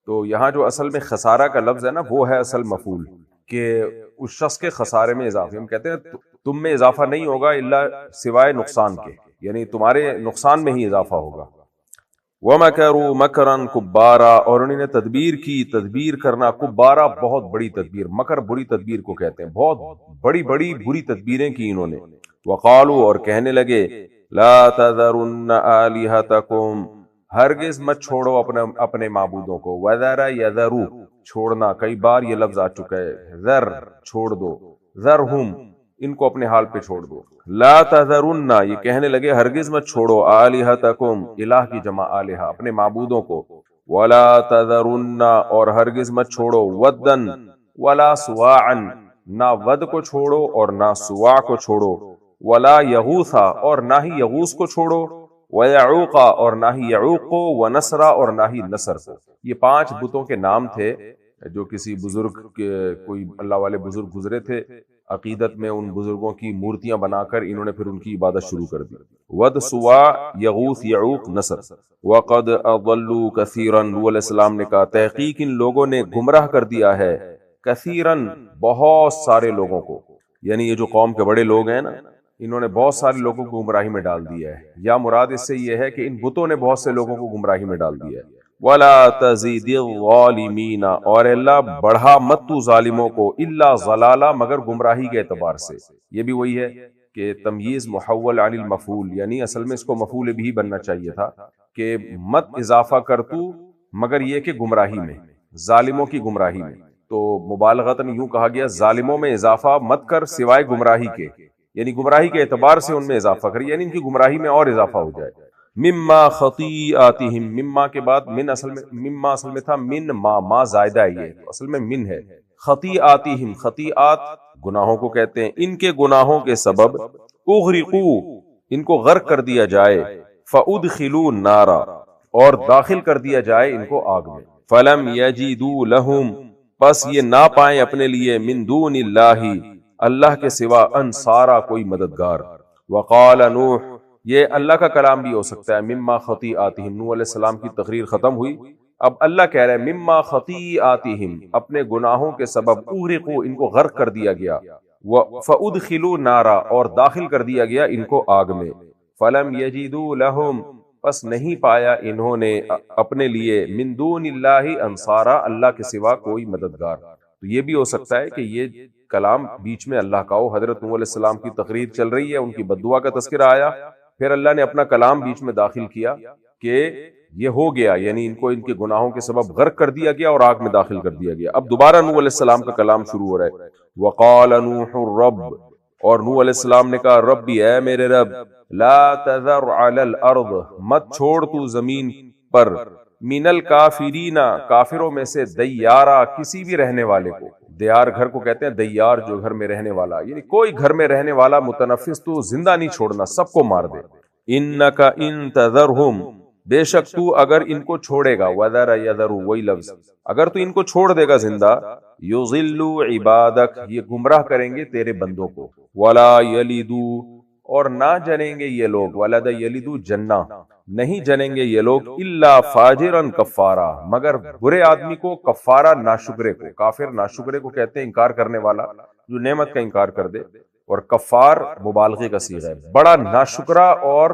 تو یہاں جو اصل میں خسارہ کا لفظ ہے نا وہ ہے اصل مفعول، کہ اس شخص کے خسارے میں اضافہ. ہم کہتے ہیں تم میں اضافہ نہیں ہوگا الا سوائے نقصان کے، یعنی تمہارے نقصان میں ہی اضافہ ہوگا. وَمَكَرُوا مَكْرًا كُبَّارًا، اور انہوں نے تدبیر کی، تدبیر کرنا، کبارا بہت بڑی تدبیر، مکر بری تدبیر کو کہتے ہیں، بہت بڑی بڑی بری تدبیریں کی انہوں نے. وقالوا، اور کہنے لگے، لا تذرن آلہتکم، ہرگز مت چھوڑو اپنے معبودوں کو. وذر یذرو، چھوڑنا، کئی بار یہ لفظ آ چکا ہے. ذر، چھوڑ دو، ذرہم، ان کو اپنے حال پہ چھوڑ دو. لا تذرن، یہ کہنے لگے ہرگز مت چھوڑو، آلہتکم، الہ کی جمع آلہہ، اپنے معبودوں کو. ولا تذرن، اور ہرگز مت چھوڑو، ودن ولا سواعا، نہ ود کو چھوڑو اور نہ سواع کو چھوڑو. ولا یغوثا، اور نہ ہی یغوث کو چھوڑو. ویعوق، اور نہ ہی یعوق کو. ونسرا، اور نہ ہی نصر کو. یہ 5 بتوں کے نام تھے جو کسی بزرگ کے، کوئی اللہ والے بزرگ گزرے تھے، عقیدت میں ان بزرگوں کی مورتیاں بنا کر انہوں نے پھر ان کی عبادت شروع کر دی. ود، سواع، یغوث، یعوق، نصر. وقد اضلوا کثیرا، نوح علیہ السلام نے کہا تحقیق ان لوگوں نے گمراہ کر دیا ہے، کثیرن، بہت سارے لوگوں کو. یعنی یہ جو قوم کے بڑے لوگ ہیں نا، انہوں نے بہت سارے لوگوں کو گمراہی میں ڈال دیا ہے. یا مراد اس سے یہ ہے کہ ان بتوں نے بہت سے لوگوں کو گمراہی میں ڈال دیا ہے. وَلَا تَزِدِ الظَّالِمِينَ، اور اللہ بڑھا مت تو ظالموں کو، الا ضلالا، مگر گمراہی کے اعتبار سے. یہ بھی وہی ہے کہ تمییز محول عن المفعول، یعنی اصل میں اس کو مفعول بھی بننا چاہیے تھا کہ مت اضافہ کر تو مگر یہ کہ گمراہی میں، ظالموں کی گمراہی میں. تو مبالغتاً یوں کہا گیا ظالموں میں اضافہ مت کر سوائے گمراہی کے، یعنی گمراہی کے اعتبار سے ان میں اضافہ کر، یعنی ان کی گمراہی میں اور اضافہ ہو جائے. مما خطیئاتہم، مما کے بعد من، اصل میں مما اصل میں تھا من، ما زائدہ ہے، یہ اصل میں من ہے. خطیئاتہم، خطیئات گناہوں کو کہتے ہیں. ان کے گناہوں کے سبب اغرقوا، ان کو غرق کر دیا جائے. فادخلوا النار، اور داخل کر دیا جائے ان کو آگ میں. فلم یجدوا لہم، پس یہ نہ پائیں اپنے لیے، من دون اللہ، اللہ کے سوا، انصارا، کوئی مددگار. وقال نوح، یہ اللہ کا کلام بھی ہو سکتا ہے. مما خطیئاتہم، نوح علیہ السلام کی تقریر ختم ہوئی، اب اللہ کہہ رہے ہیں مما خطیئاتہم، اپنے گناہوں کے سبب، اغرقوا، ان کو غرق کر دیا گیا. فادخلوا نارا، اور داخل کر دیا گیا ان کو آگ میں. فلم یجدوا لہم، پس نہیں پایا انہوں نے اپنے لیے، من دون اللہ انصارا، اللہ کے سوا کوئی مددگار. تو یہ بھی ہو سکتا ہے کہ یہ کلام بیچ میں اللہ کا ہو. حضرت نوح علیہ السلام کی تقریر چل رہی ہے، ان کی بددعا کا تذکرہ آیا، پھر اللہ نے اپنا کلام بیچ میں داخل کیا کہ یہ ہو گیا، یعنی ان کو ان کے گناہوں کے سبب غرق کر دیا گیا اور آگ میں داخل کر دیا گیا. اب دوبارہ نوح علیہ السلام کا کلام شروع ہو رہا ہے. وقال نوح الرب، اور نوح علیہ السلام نے کہا ربی، اے میرے رب، لا تذر علی الارض، مت چھوڑ تو زمین پر، من الکافرین، کافروں میں سے، دیارا، کسی بھی رہنے والے کو. دیار گھر کو کہتے ہیں، دیار جو گھر میں رہنے والا، یعنی کوئی گھر میں رہنے والا متنفس تو زندہ نہیں چھوڑنا، سب کو مار دے. انک ان تذرہم، بے شک تو اگر ان کو چھوڑے گا، وذر یذر، وہی لفظ، اگر تو ان کو چھوڑ دے گا زندہ، یضلوا عبادک، یہ گمراہ کریں گے تیرے بندوں کو. ولا یلدوا، اور نہ جنیں گے یہ لوگ، ولد یلدوا، جنہ، نہیں جنیں گے یہ لوگ، الا فاجرا کفارا، مگر برے آدمی کو، کفارا، ناشکرے کو. کافر ناشکرے کو کہتے ہیں انکار کرنے والا، جو نعمت کا انکار کر دے. اور کفار مبالغے کا صیغہ ہے، بڑا ناشکرا اور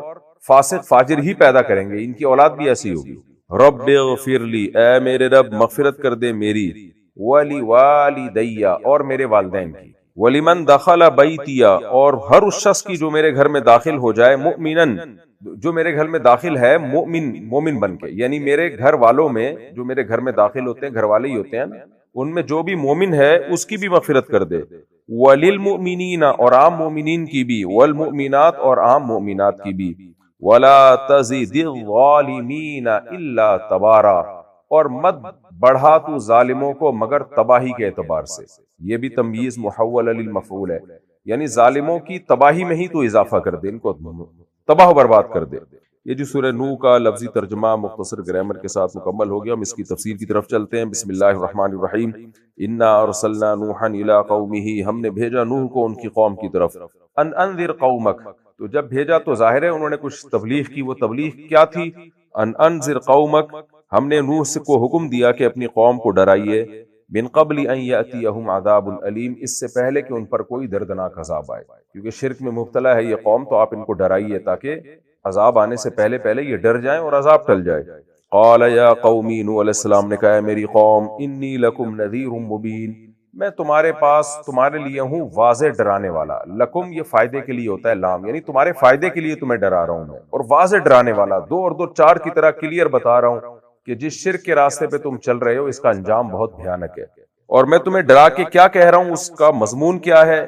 فاسق فاجر ہی پیدا کریں گے، ان کی اولاد بھی ایسی ہوگی. رب اغفر لی، اے میرے رب مغفرت کر دے میری، ولی والدی، اور میرے والدین کی، ولیمن دخل بیتیا، اور ہر اس شخص کی جو میرے گھر میں داخل ہو جائے، مؤمنن، جو میرے گھر میں داخل ہے مومن بن کے، یعنی میرے گھر والوں میں جو میرے گھر میں داخل ہوتے ہیں، گھر والے ہی ہوتے ہیں نا، ان میں جو بھی مومن ہے اس کی بھی مغفرت کر دے. وللمؤمنین، اور عام مومنین کی بھی، والمؤمنات، اور عام مومنات کی بھی. ولا تزد الظالمین الا تبارا، اور مت بڑھا تو ظالموں کو مگر تباہی کے اعتبار سے. یہ بھی تمییز محول للمفعول ہے، یعنی ظالموں کی تباہی میں ہی تو اضافہ کر دے، ان کو تباہ و برباد کر دے. یہ جو سورہ نوح کا لفظی ترجمہ مختصر گرامر کے ساتھ مکمل ہو گیا. ہم اس کی تفسیر کی طرف چلتے ہیں. بسم اللہ الرحمن الرحیم. انا ارسلنا نوحا الی قومہ، ہم نے بھیجا نوح کو ان کی قوم کی طرف. ان انذر قومک، تو جب بھیجا تو ظاہر ہے انہوں نے کچھ تبلیغ کی. وہ تبلیغ کیا تھی؟ ان انذر قومک، ہم نے نوح کو حکم دیا کہ اپنی قوم کو ڈرائیے، من قبل ان یأتیہم عذاب علیم، اس سے پہلے کہ ان پر کوئی دردناک عذاب آئے، کیونکہ شرک میں مبتلا ہے یہ قوم، تو آپ ان کو ڈرائیے تاکہ عذاب آنے سے پہلے پہلے یہ ڈر جائیں اور عذاب ٹل جائے۔ قال یا قومی، نوح علیہ السلام نے کہا ہے میری قوم، انی لکم نذیر مبین، میں تمہارے پاس تمہارے لیے ہوں واضح ڈرانے والا۔ لکم یہ فائدے کے لیے ہوتا ہے لام، یعنی تمہارے فائدے کے لیے تمہیں ڈرا رہا ہوں میں، اور واضح ڈرانے والا، دو اور دو چار کی طرح کلیئر بتا رہا ہوں کہ جس شرک کے راستے پہ تم چل رہے ہو اس کا انجام بہت بھیانک ہے، اور میں تمہیں ڈرا کے کیا کہہ رہا ہوں، اس کا مضمون کیا ہے،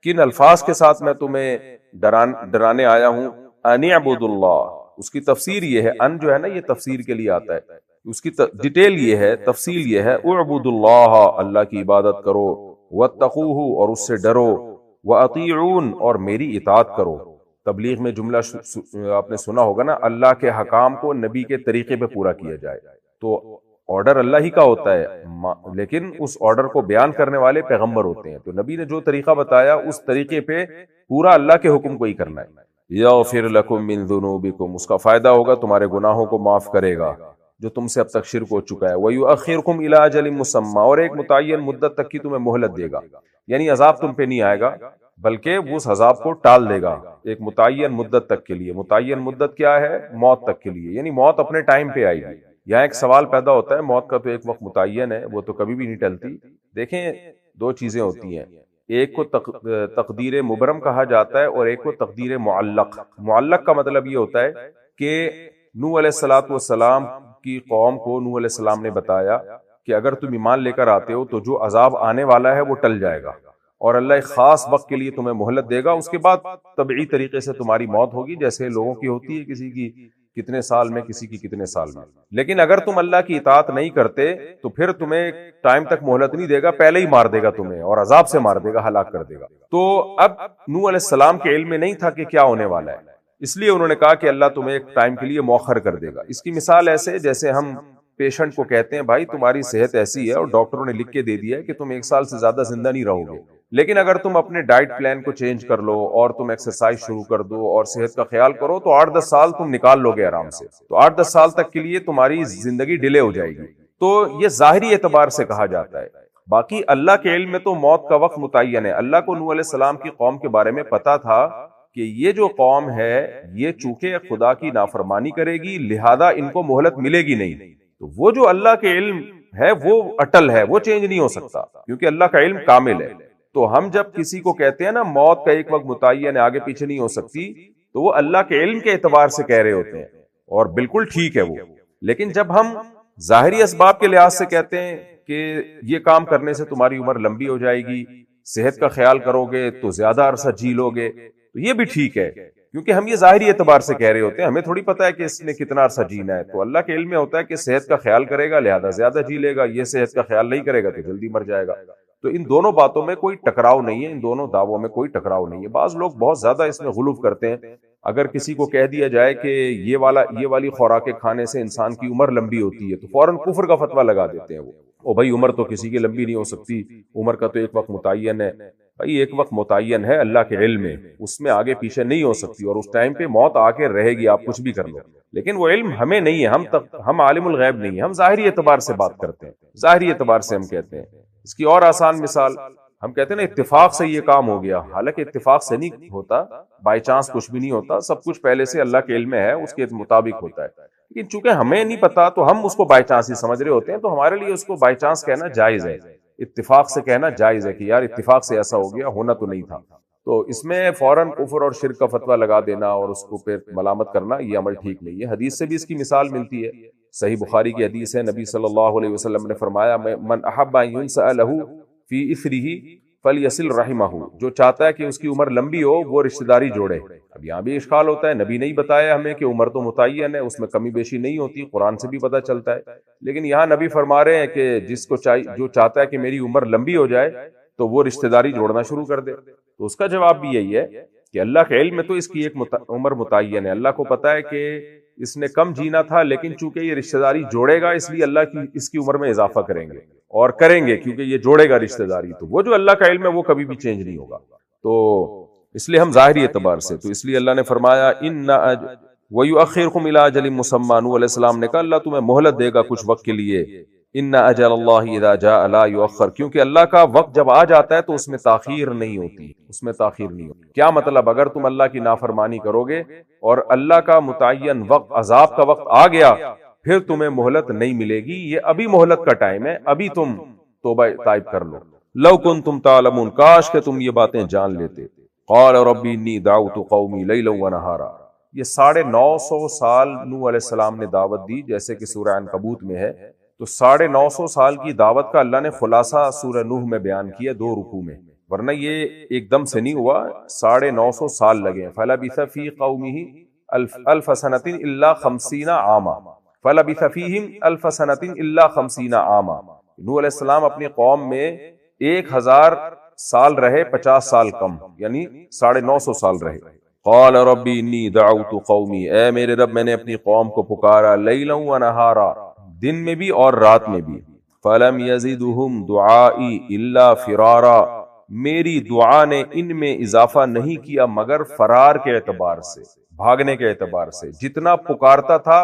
کن الفاظ کے ساتھ میں تمہیں ڈرانے آیا ہوں۔ ان اعبدوا اللہ، اس کی تفسیر یہ ہے، ان جو ہے نا یہ تفسیر کے لیے آتا ہے، اس کی ڈیٹیل یہ ہے، تفصیل یہ ہے، اعبدوا اللہ، اللہ کی عبادت کرو، واتقوہ، اور اس سے ڈرو، واطیعون، اور میری اطاعت کرو۔ تبلیغ میں جملہ آپ نے سنا ہوگا نا، اللہ کے حکام کو نبی کے طریقے پہ پورا کیا جائے، تو آرڈر اللہ ہی کا ہوتا ہے، لیکن اس آرڈر کو بیان کرنے والے پیغمبر ہوتے ہیں، تو نبی نے جو طریقہ بتایا اس طریقے پہ پورا اللہ کے حکم کو ہی کرنا ہے۔ یغفر لکم من ذنوبکم، اس کا فائدہ ہوگا تمہارے گناہوں کو معاف کرے گا جو تم سے اب تک شرک ہو چکا ہے، ویؤخرکم الی اجل مسمی، اور ایک متعین مدت تک کی تمہیں مہلت دے گا، یعنی عذاب تم پہ نہیں آئے گا بلکہ وہ اس عذاب کو ٹال دے گا ایک متعین مدت تک کے لیے۔ متعین مدت کیا ہے؟ موت تک کے لیے، یعنی موت اپنے ٹائم پہ آئے گی۔ یہاں ایک سوال پیدا ہوتا ہے، موت کا تو ایک وقت متعین ہے، وہ تو کبھی بھی نہیں ٹلتی۔ دیکھیں دو چیزیں ہوتی ہیں، ایک کو تقدیر مبرم کہا جاتا ہے اور ایک کو تقدیر معلق۔ معلق کا مطلب یہ ہوتا ہے کہ نوح علیہ السلام کی قوم کو نوح علیہ السلام نے بتایا کہ اگر تم ایمان لے کر آتے ہو تو جو عذاب آنے والا ہے وہ ٹل جائے گا، اور اللہ ایک خاص وقت کے لیے تمہیں مہلت دے گا، اس کے بعد طبعی طریقے سے تمہاری موت ہوگی، جیسے لوگوں کی ہوتی ہے، کسی کی کتنے سال میں، کسی کی کتنے سال میں۔ لیکن اگر تم اللہ کی اطاعت نہیں کرتے تو پھر تمہیں ٹائم تک مہلت نہیں دے گا، پہلے ہی مار دے گا تمہیں، اور عذاب سے مار دے گا، ہلاک کر دے گا۔ تو اب نوح علیہ السلام کے علم میں نہیں تھا کہ کیا ہونے والا ہے، اس لیے انہوں نے کہا کہ اللہ تمہیں ایک ٹائم کے لیے مؤخر کر دے گا۔ اس کی مثال ایسے جیسے ہم پیشنٹ کو کہتے ہیں بھائی تمہاری صحت ایسی ہے اور ڈاکٹروں نے لکھ کے دے دیا ہے کہ تم 1 سال سے زیادہ زندہ نہیں رہو گے، لیکن اگر تم اپنے ڈائٹ پلان کو چینج کر لو اور تم ایکسرسائز شروع کر دو اور صحت کا خیال کرو تو 8-10 سال تم نکال لو گے آرام سے، تو 8-10 سال تک کے لیے تمہاری زندگی ڈیلے ہو جائے گی۔ تو یہ ظاہری اعتبار سے کہا جاتا ہے، باقی اللہ کے علم میں تو موت کا وقت متعین ہے۔ اللہ کو نوح علیہ السلام کی قوم کے بارے میں پتا تھا کہ یہ جو قوم ہے یہ چونکہ خدا کی نافرمانی کرے گی لہذا ان کو مہلت ملے گی نہیں، تو وہ جو اللہ کے علم ہے وہ اٹل ہے، وہ چینج نہیں ہو سکتا کیونکہ اللہ کا علم کامل ہے۔ تو ہم جب کسی کو کہتے ہیں نا موت کا ایک وقت متعین ہے، آگے پیچھے نہیں ہو سکتی، تو وہ اللہ کے علم کے اعتبار سے کہہ رہے ہوتے ہیں اور بالکل ٹھیک ہے وہ۔ لیکن جب ہم ظاہری اسباب کے لحاظ سے کہتے ہیں کہ یہ کام کرنے سے تمہاری عمر لمبی ہو جائے گی، صحت کا خیال کرو گے تو زیادہ عرصہ جی لو گے، تو یہ بھی ٹھیک ہے کیونکہ ہم یہ ظاہری اعتبار سے کہہ رہے ہوتے ہیں، ہمیں تھوڑی پتا ہے کہ اس نے کتنا عرصہ جینا ہے۔ تو اللہ کے علم میں ہوتا ہے کہ صحت کا خیال کرے گا لہذا زیادہ جی لے گا، یہ صحت کا خیال نہیں کرے گا تو جلدی مر جائے گا۔ تو ان دونوں باتوں میں کوئی ٹکراؤ نہیں ہے، ان دونوں دعووں میں کوئی ٹکراؤ نہیں ہے۔ بعض لوگ بہت زیادہ اس میں غلو کرتے ہیں، اگر کسی کو کہہ دیا جائے کہ یہ والی خوراکیں کھانے سے انسان کی عمر لمبی ہوتی ہے تو فوراً کفر کا فتویٰ لگا دیتے ہیں وہ، او بھائی عمر تو کسی کی لمبی نہیں ہو سکتی، عمر کا تو ایک وقت متعین ہے۔ بھائی ایک وقت متعین ہے اللہ کے علم میں، اس میں آگے پیچھے نہیں ہو سکتی، اور اس ٹائم پہ موت آ کے رہے گی، آپ کچھ بھی کر لو، لیکن وہ علم ہمیں نہیں ہے، ہم عالم الغیب نہیں ہیں، ہم ظاہری اعتبار سے بات کرتے ہیں، ظاہری اعتبار سے ہم کہتے ہیں۔ اس کی اور آسان مثال ہم کہتے ہیں نا اتفاق سے یہ کام ہو گیا، حالانکہ اتفاق سے نہیں ہوتا، بائی چانس کچھ بھی نہیں ہوتا، سب کچھ پہلے سے اللہ کے علم میں ہے، اس کے مطابق ہوتا ہے، لیکن چونکہ ہمیں نہیں پتا تو ہم اس کو بائی چانس ہی سمجھ رہے ہوتے ہیں، تو ہمارے لیے اس کو بائی چانس کہنا جائز ہے، اتفاق سے کہنا جائز ہے کہ یار اتفاق سے ایسا ہو گیا، ہونا تو نہیں تھا۔ تو اس میں فوراً کفر اور شرک کا فتویٰ لگا دینا اور اس کو پھر ملامت کرنا، یہ عمل ٹھیک نہیں ہے۔ حدیث سے بھی اس کی مثال ملتی ہے، صحیح بخاری کی حدیث ہے، نبی صلی اللہ علیہ وسلم نے فرمایا من احب ان ينسأ له فی اثرہ فلیصل رحمہ، جو چاہتا ہے کہ اس کی عمر لمبی ہو وہ رشتہ داری جوڑے۔ اب یہاں بھی اشکال ہوتا ہے، نبی نہیں بتایا ہمیں کہ عمر تو متعین ہے، اس میں کمی بیشی نہیں ہوتی، قرآن سے بھی پتہ چلتا ہے، لیکن یہاں نبی فرما رہے ہیں کہ جو چاہتا ہے کہ میری عمر لمبی ہو جائے تو وہ رشتہ داری جوڑنا شروع کر دے۔ تو اس کا جواب بھی یہی ہے کہ اللہ کے علم میں تو اس کی ایک عمر متعین ہے، اللہ کو پتا ہے کہ اس نے کم جینا تھا، لیکن چونکہ یہ رشتہ داری جوڑے گا اس لیے اللہ کی اس کی عمر میں اضافہ کریں گے، اور کریں گے کیونکہ یہ جوڑے گا رشتہ داری، تو وہ جو اللہ کا علم ہے وہ کبھی بھی چینج نہیں ہوگا۔ تو اس لیے ہم ظاہری اعتبار سے، تو اس لیے اللہ نے فرمایا وَيُؤَخِّرْكُمْ إِلَىٰ أَجَلٍ مُّسَمًّى، نوح علیہ السلام نے کہا اللہ تمہیں مہلت دے گا کچھ وقت کے لیے، إِنَّ أَجَلَ اللَّهِ إِذَا جَاءَ لَا يُؤَخَّرُ، کیونکہ اللہ کا وقت جب آ جاتا ہے تو اس میں تاخیر نہیں ہوتی، اس میں تاخیر نہیں ہوتی۔ کیا مطلب؟ اگر تم اللہ کی نافرمانی کرو گے اور اللہ کا متعین وقت، عذاب کا وقت آ گیا، پھر تمہیں مہلت نہیں ملے گی، یہ ابھی مہلت کا ٹائم ہے، ابھی تم توبہ طائب کر لو۔ لو کنتم تعلمون، کاش کہ تم یہ باتیں جان لیتے۔ قال ربی انی دعوت قومی لیلا ونہارا، یہ 950 سال نوح علیہ السلام نے دعوت دی، جیسے کہ سورہ عنکبوت میں ہے، تو 950 سال کی دعوت کا اللہ نے خلاصہ سورہ نوح میں بیان کیا 2 رکوع میں، ورنہ یہ ایک دم سے نہیں ہوا، 950 سال لگے۔ فلبث فی قومہ الف سنۃ الا 50 عاما، فلبث فیہم الف سنۃ الا 50 عاما، نوح علیہ السلام اپنی قوم میں 1000 سال رہے، 50 سال کم، یعنی 950 سال رہے۔ قال ربی انی دعوت قومی، اے میرے رب میں نے اپنی قوم کو پکارا، لیلا ونہارا، دن میں بھی اور رات میں بھی، فلم یزدہم دعائی الا فرارا، میری دعا نے ان میں اضافہ نہیں کیا مگر فرار کے اعتبار سے، بھاگنے کے اعتبار سے، جتنا پکارتا تھا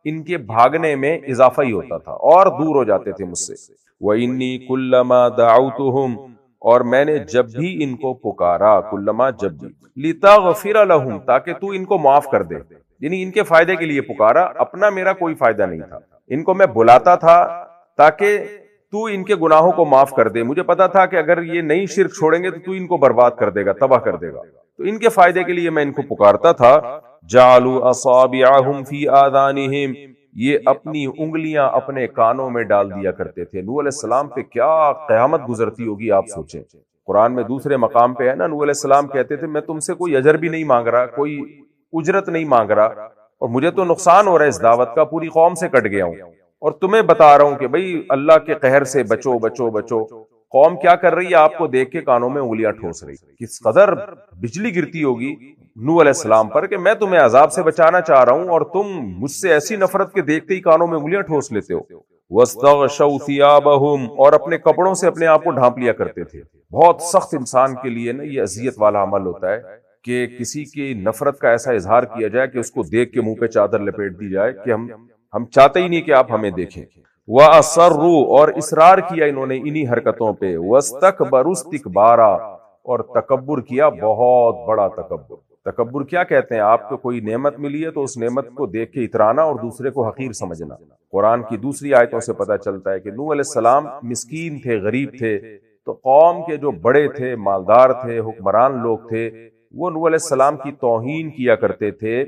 ان کے بھاگنے میں اضافہ ہی ہوتا تھا اور دور ہو جاتے تھے مجھ سے۔ وَإِنِّي كُلَّمَا دَعَوْتُهُمْ، اور میں نے جب بھی ان کو پکارا، کلما جب بھی، لِتَغْفِرَ لَهُمْ، تاکہ تو ان کو معاف کر دے، یعنی ان کے فائدے کے لیے پکارا، اپنا میرا کوئی فائدہ نہیں تھا، ان کو میں بلاتا تھا تاکہ تو ان کے گناہوں کو معاف کر دے، مجھے پتا تھا کہ اگر یہ نہیں شرک چھوڑیں گے تو ان کو برباد کر دے گا، تباہ کر دے گا، تو ان کے فائدے کے لیے میں ان کو پکارتا تھا۔ جعلوا اصابعهم فی آذانہم، یہ اپنی انگلیاں اپنے کانوں میں ڈال دیا کرتے تھے۔ نوح علیہ السلام پہ کیا قیامت گزرتی ہوگی آپ سوچیں۔ قرآن میں دوسرے مقام پہ ہے نا، نوح علیہ السلام کہتے تھے میں تم سے کوئی اجر بھی نہیں مانگ رہا، کوئی اجرت نہیں مانگ رہا، اور مجھے تو نقصان ہو رہا ہے اس دعوت کا، پوری قوم سے کٹ گیا ہوں، اور تمہیں بتا رہا ہوں کہ بھئی اللہ کے قہر سے بچو بچو بچو۔ قوم کیا کر رہی ہے؟ آپ کو دیکھ کے کانوں میں انگلیاں ٹھوس رہی، کس قدر بجلی گرتی ہوگی نوح علیہ السلام پر کہ میں تمہیں عذاب سے بچانا چاہ رہا ہوں اور تم مجھ سے ایسی نفرت کے دیکھتے ہی کانوں میں انگلیاں ٹھوس لیتے ہو۔ وَاسْتَغْشَوْا ثِيَابَهُمْ، اور اپنے کپڑوں سے اپنے آپ کو ڈھانپ لیا کرتے تھے۔ بہت سخت انسان کے لیے نا یہ اذیت والا عمل ہوتا ہے کہ کسی کی نفرت کا ایسا اظہار کیا جائے کہ اس کو دیکھ کے منہ پہ چادر لپیٹ دی جائے کہ ہم چاہتے ہی نہیں کہ آپ ہمیں دیکھیں۔ وَأَصَرُّوا، اور اصرار کیا انہوں نے انہی حرکتوں پہ۔ وَاسْتَكْبَرُوا اسْتِكْبَارًا، اور تکبر کیا، بہت بڑا تکبر۔ تکبر کیا کہتے ہیں؟ آپ کو کوئی نعمت ملی ہے تو اس نعمت کو دیکھ کے اترانا اور دوسرے کو حقیر سمجھنا۔ قرآن کی دوسری آیتوں سے پتہ چلتا ہے کہ نوح علیہ السلام مسکین تھے، غریب تھے، تو قوم کے جو بڑے تھے، مالدار تھے، حکمران لوگ تھے، وہ نوح علیہ السلام کی توہین کیا کرتے تھے